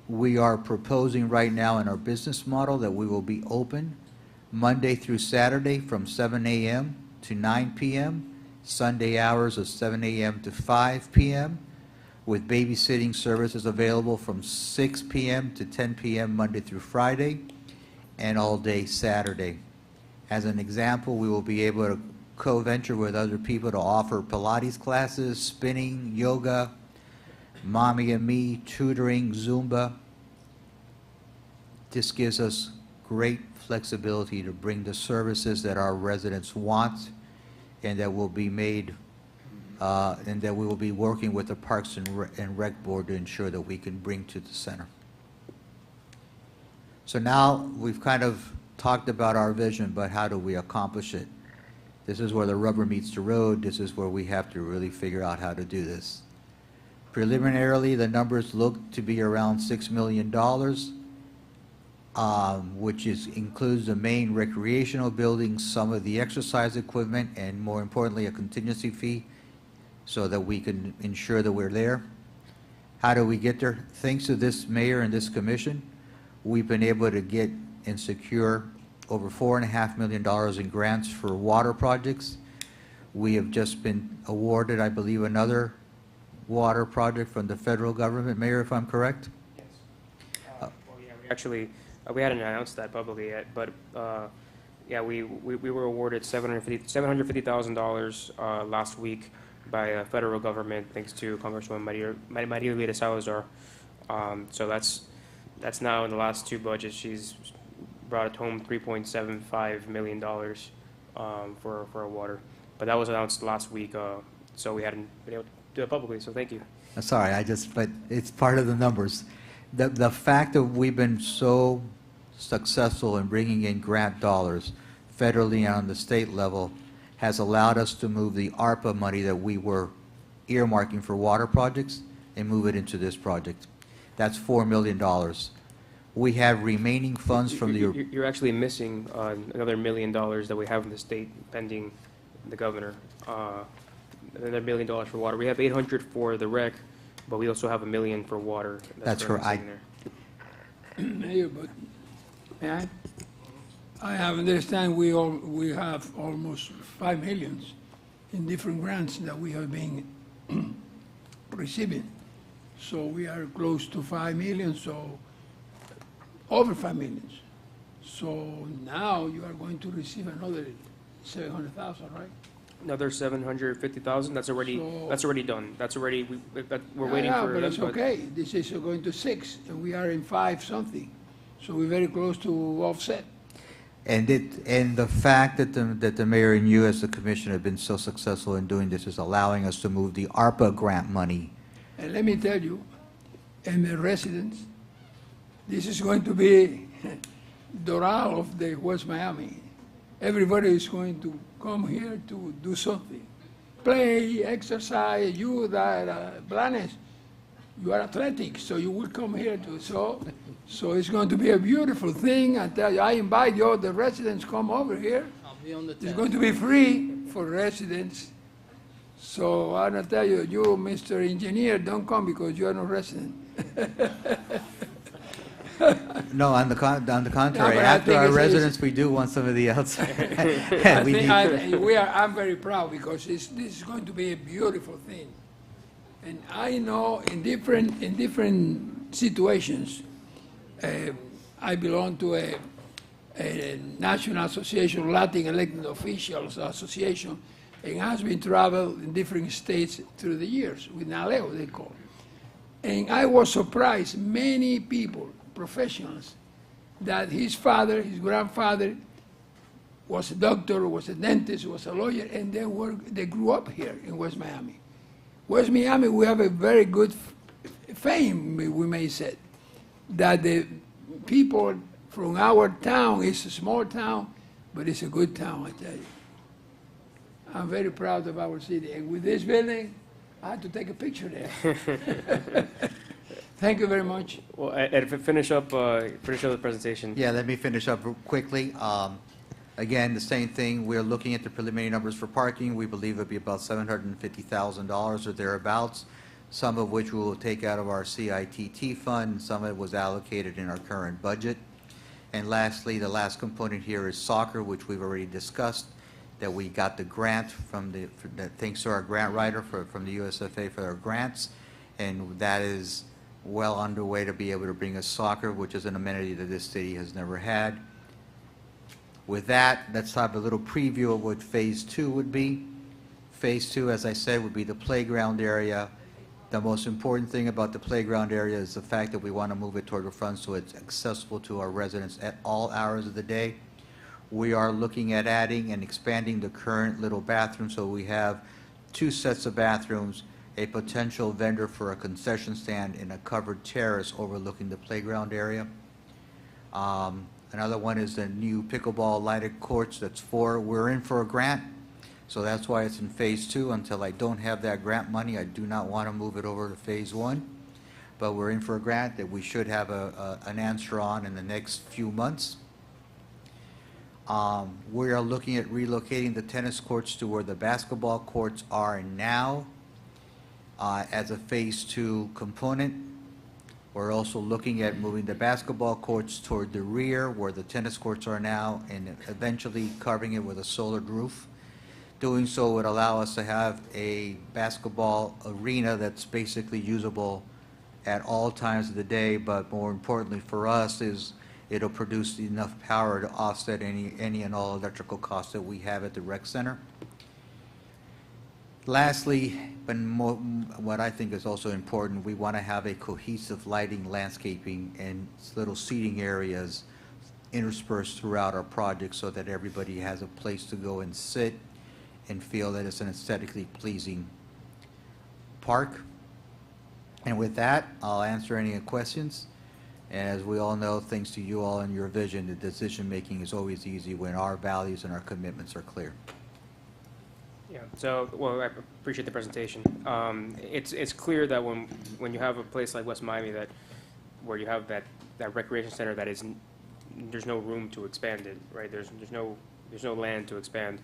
we are proposing right now in our business model that we will be open Monday through Saturday from 7 a.m. to 9 p.m., Sunday hours of 7 a.m. to 5 p.m., with babysitting services available from 6 p.m. to 10 p.m. Monday through Friday, and all day Saturday. As an example, we will be able to co-venture with other people to offer Pilates classes, spinning, yoga, Mommy and Me, tutoring, Zumba. This gives us great flexibility to bring the services that our residents want, and that will be made, and that we will be working with the Parks and Rec Board to ensure that we can bring to the center. So now we've kind of talked about our vision, but how do we accomplish it? This is where the rubber meets the road. This is where we have to really figure out how to do this. Preliminarily, the numbers look to be around $6 million, which includes the main recreational building, some of the exercise equipment, and more importantly, a contingency fee so that we can ensure that we're there. How do we get there? Thanks to this mayor and this commission, we've been able to get and secure over $4.5 million in grants for water projects. We have just been awarded, I believe, another water project from the federal government. Mayor, if I'm correct? Yes. Well, yeah, we hadn't announced that publicly yet, but yeah, we were awarded $750,000 last week by federal government, thanks to Congresswoman Maria Elvira Salazar. So that's now in the last 2 budgets. She's brought it home $3.75 million for water. But that was announced last week, so we hadn't been able to do it publicly, so thank you. Sorry, but it's part of the numbers. The fact that we've been so successful in bringing in grant dollars federally and on the state level has allowed us to move the ARPA money that we were earmarking for water projects and move it into this project. That's $4 million. We have remaining funds from the... You're actually missing another $1 million that we have in the state pending the governor. another $1 million for water. We have 800 for the rec, but we also have $1 million for water. That's currently correct. sitting there. Mayor, but, may I have understand we have almost 5 millions in different grants that we have been receiving. So we are close to 5 million, so over 5 millions. So now you are going to receive another 700,000, right? Another 750,000, that's already done. That's already, we're waiting Yeah, for. but them, it's okay. This is going to 6, and we are in 5 something. So we're very close to offset. And the fact that the mayor and you as the commissioner have been so successful in doing this is allowing us to move the ARPA grant money. And let me tell you, and the residents, this is going to be Doral of the West Miami. Everybody is going to come here to do something. Play, exercise, you that, Blanes, you are athletic, so you will come here to, so it's going to be a beautiful thing. I tell you, I invite you, all the residents, come over here. I'll be on the It's 10th. going to be free for residents. So I want to tell you, you, Mr. Engineer, don't come because you are no resident. No, on the contrary, but I after think our it's- residents, we do want some of the outside. I We think need- I'm very proud because this is going to be a beautiful thing. And I know in different situations, I belong to a National Association of Latin Elected Officials Association, and has been traveled in different states through the years with NALEO, they call it. And I was surprised, many people, professionals, that his father, his grandfather, was a doctor, was a dentist, was a lawyer, and they grew up here in West Miami. West Miami, we have a very good fame, we may say, that the people from our town, it's a small town, but it's a good town, I tell you. I'm very proud of our city, and with this building, I had to take a picture there. Thank you very much. Well, Ed, finish up the presentation. Yeah, let me finish up quickly. Again, the same thing, we're looking at the preliminary numbers for parking. We believe it'll be about $750,000 or thereabouts, some of which we will take out of our CITT fund, some of it was allocated in our current budget. And lastly, the last component here is soccer, which we've already discussed, that we got the grant thanks to our grant writer from the USFA for our grants, and that is well underway to be able to bring us soccer, which is an amenity that this city has never had. With that, let's have a little preview of what Phase 2 would be. Phase 2, as I said, would be the playground area. The most important thing about the playground area is the fact that we want to move it toward the front so it's accessible to our residents at all hours of the day. We are looking at adding and expanding the current little bathroom, so we have 2 sets of bathrooms, a potential vendor for a concession stand, and a covered terrace overlooking the playground area. Another one is the new pickleball lighted courts. That's 4. We're in for a grant, so that's why it's in Phase 2. Until I don't have that grant money, I do not want to move it over to Phase 1. But we're in for a grant that we should have an answer on in the next few months. We are looking at relocating the tennis courts to where the basketball courts are now as a Phase 2 component. We're also looking at moving the basketball courts toward the rear where the tennis courts are now, and eventually covering it with a solar roof. Doing so would allow us to have a basketball arena that's basically usable at all times of the day, but more importantly for us is it'll produce enough power to offset any and all electrical costs that we have at the rec center. Lastly, but what I think is also important, we want to have a cohesive lighting, landscaping, and little seating areas interspersed throughout our project so that everybody has a place to go and sit and feel that it's an aesthetically pleasing park. And with that, I'll answer any questions. And as we all know, thanks to you all and your vision, the decision-making is always easy when our values and our commitments are clear. Yeah, so, well, I appreciate the presentation. It's clear that when you have a place like West Miami where you have that recreation center that there's no room to expand it, right? There's no land to expand.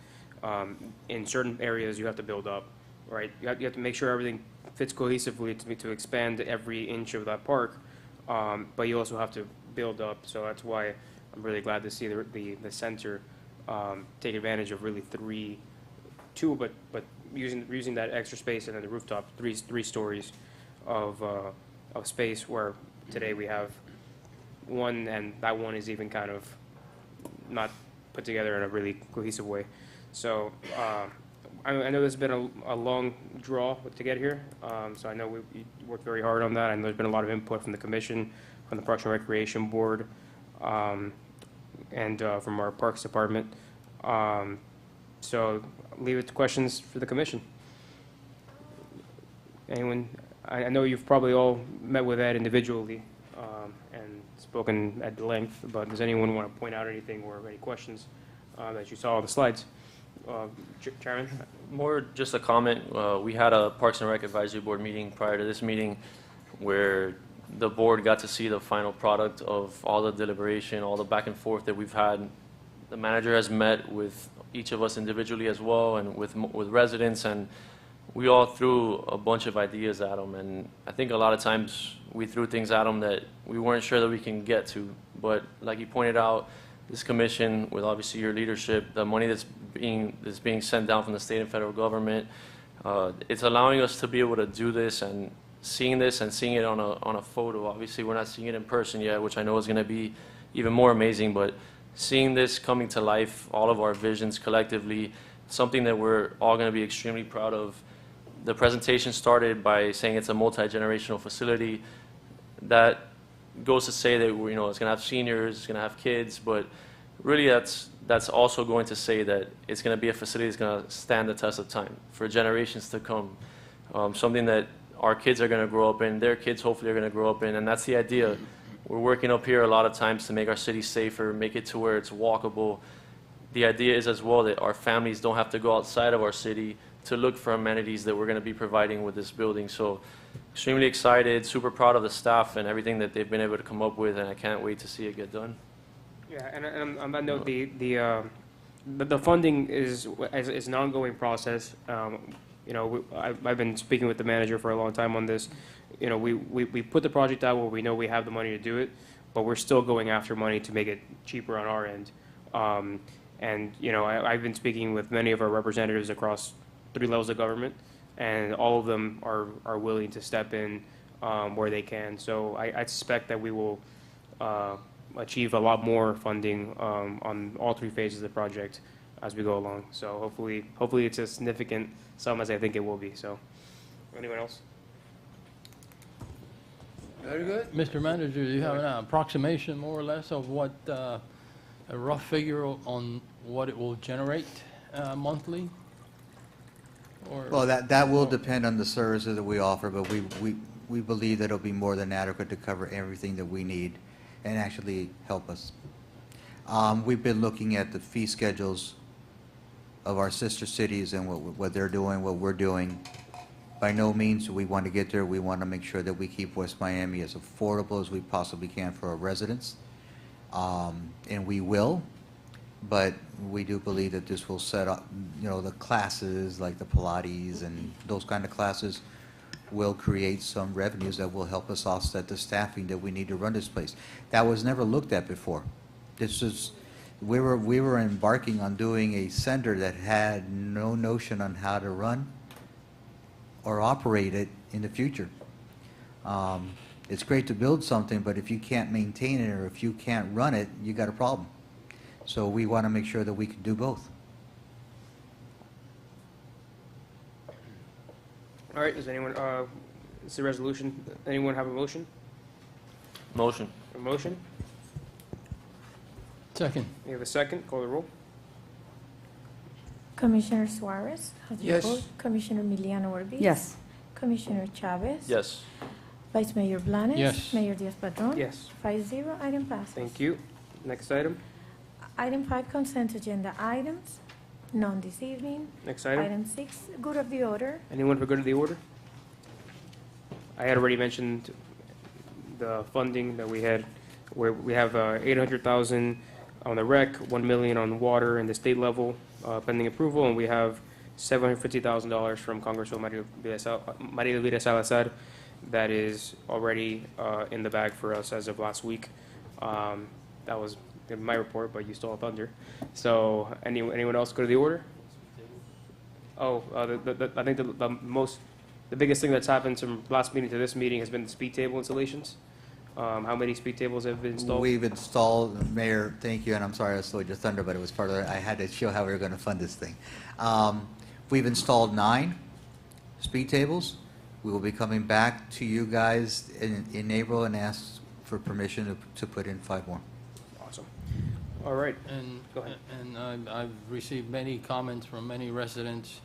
In certain areas, you have to build up. right? You have to make sure everything fits cohesively to expand every inch of that park, but you also have to build up, so that's why I'm really glad to see the center take advantage of really two, but using that extra space and then the rooftop, three stories of space, where today we have one, and that one is even kind of not put together in a really cohesive way. So I know there's been a long draw to get here, so I know we worked very hard on that, and there's been a lot of input from the commission, from the Parks and Recreation Board, and from our Parks Department. So leave it to questions for the commission. Anyone? I know you've probably all met with Ed individually and spoken at length, but does anyone want to point out anything or any questions that you saw on the slides? Chairman? More just a comment. We had a Parks and Rec Advisory Board meeting prior to this meeting where the board got to see the final product of all the deliberation, all the back and forth that we've had. The manager has met with each of us individually as well, and with residents, and we all threw a bunch of ideas at them. And I think a lot of times we threw things at them that we weren't sure that we can get to. But like you pointed out, this commission, with obviously your leadership, the money that's being sent down from the state and federal government, it's allowing us to be able to do this, and seeing this and seeing it on a photo. Obviously, we're not seeing it in person yet, which I know is going to be even more amazing, but seeing this coming to life, all of our visions collectively, something that we're all going to be extremely proud of. The presentation started by saying it's a multi-generational facility. That goes to say that it's going to have seniors, it's going to have kids, but really that's also going to say that it's going to be a facility that's going to stand the test of time for generations to come. Something that our kids are going to grow up in, their kids hopefully are going to grow up in, and that's the idea. We're working up here a lot of times to make our city safer, make it to where it's walkable. The idea is as well that our families don't have to go outside of our city to look for amenities that we're going to be providing with this building. So extremely excited, super proud of the staff and everything that they've been able to come up with, and I can't wait to see it get done. Yeah, and on that note, the funding is an ongoing process. I've been speaking with the manager for a long time on this. We put the project out where we know we have the money to do it, but we're still going after money to make it cheaper on our end. I've been speaking with many of our representatives across 3 levels of government, and all of them are willing to step in where they can. So I suspect that we will achieve a lot more funding on all 3 phases of the project as we go along. So hopefully it's a significant sum as I think it will be. So anyone else? Very good. Mr. Manager, do you have an approximation more or less of what, a rough figure on what it will generate monthly? Or Well, that will depend on the services that we offer, but we believe that it'll be more than adequate to cover everything that we need and actually help us. We've been looking at the fee schedules of our sister cities and what they're doing, what we're doing. By no means do we want to get there. We want to make sure that we keep West Miami as affordable as we possibly can for our residents. And we will, but we do believe that this will set up, the classes like the Pilates and those kind of classes will create some revenues that will help us offset the staffing that we need to run this place. That was never looked at before. We were embarking on doing a center that had no notion on how to run or operate it in the future. It's great to build something, but if you can't maintain it or if you can't run it, you got a problem. So we want to make sure that we can do both. All right, does anyone, it's a resolution. Anyone have a motion? Motion. A motion? second? We have a second. Call the roll. Commissioner Suarez? How do you Yes. vote? Commissioner Miliano Orbis? Yes. Commissioner Chavez? Yes. Vice Mayor Blanes? Yes. Mayor Diaz-Padrón? Yes. 5-0, item passes. Thank you. Next item. Item 5, consent agenda items, none this evening. Next item. Item 6, good of the order. Anyone for good of the order? I had already mentioned the funding that we had, where we have 800,000 on the rec, 1 million on water and the state level pending approval, and we have $750,000 from Congresswoman Maria Elvira Salazar. That is already in the bag for us as of last week. That was in my report, but you stole thunder. So anyone else go to the order? Oh, I think the biggest thing that's happened from last meeting to this meeting has been the speed table installations. How many speed tables have been installed? We've installed, Mayor, thank you, and I'm sorry I stole your thunder, but it was part of it. I had to show how we were going to fund this thing. We've installed 9 speed tables. We will be coming back to you guys in April and ask for permission to put in 5 more. Awesome. All right. And, Go ahead. and I've received many comments from many residents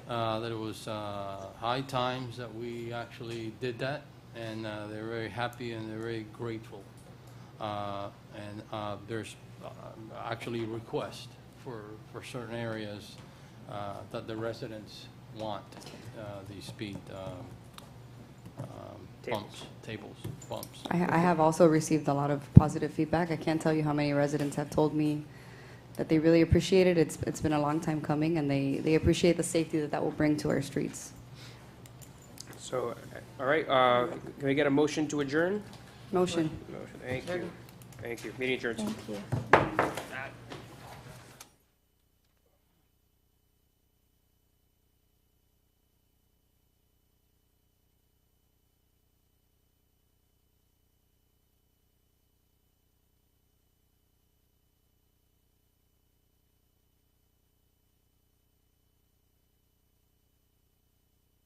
that it was high times that we actually did that, and they're very happy and they're very grateful. And there's actually requests for certain areas that the residents want these speed bumps. I have also received a lot of positive feedback. I can't tell you how many residents have told me that they really appreciate it. It's been a long time coming, and they appreciate the safety that will bring to our streets. So, all right, can we get a motion to adjourn? Motion. Motion, thank you. Thank you. Meeting adjourned. Thank you.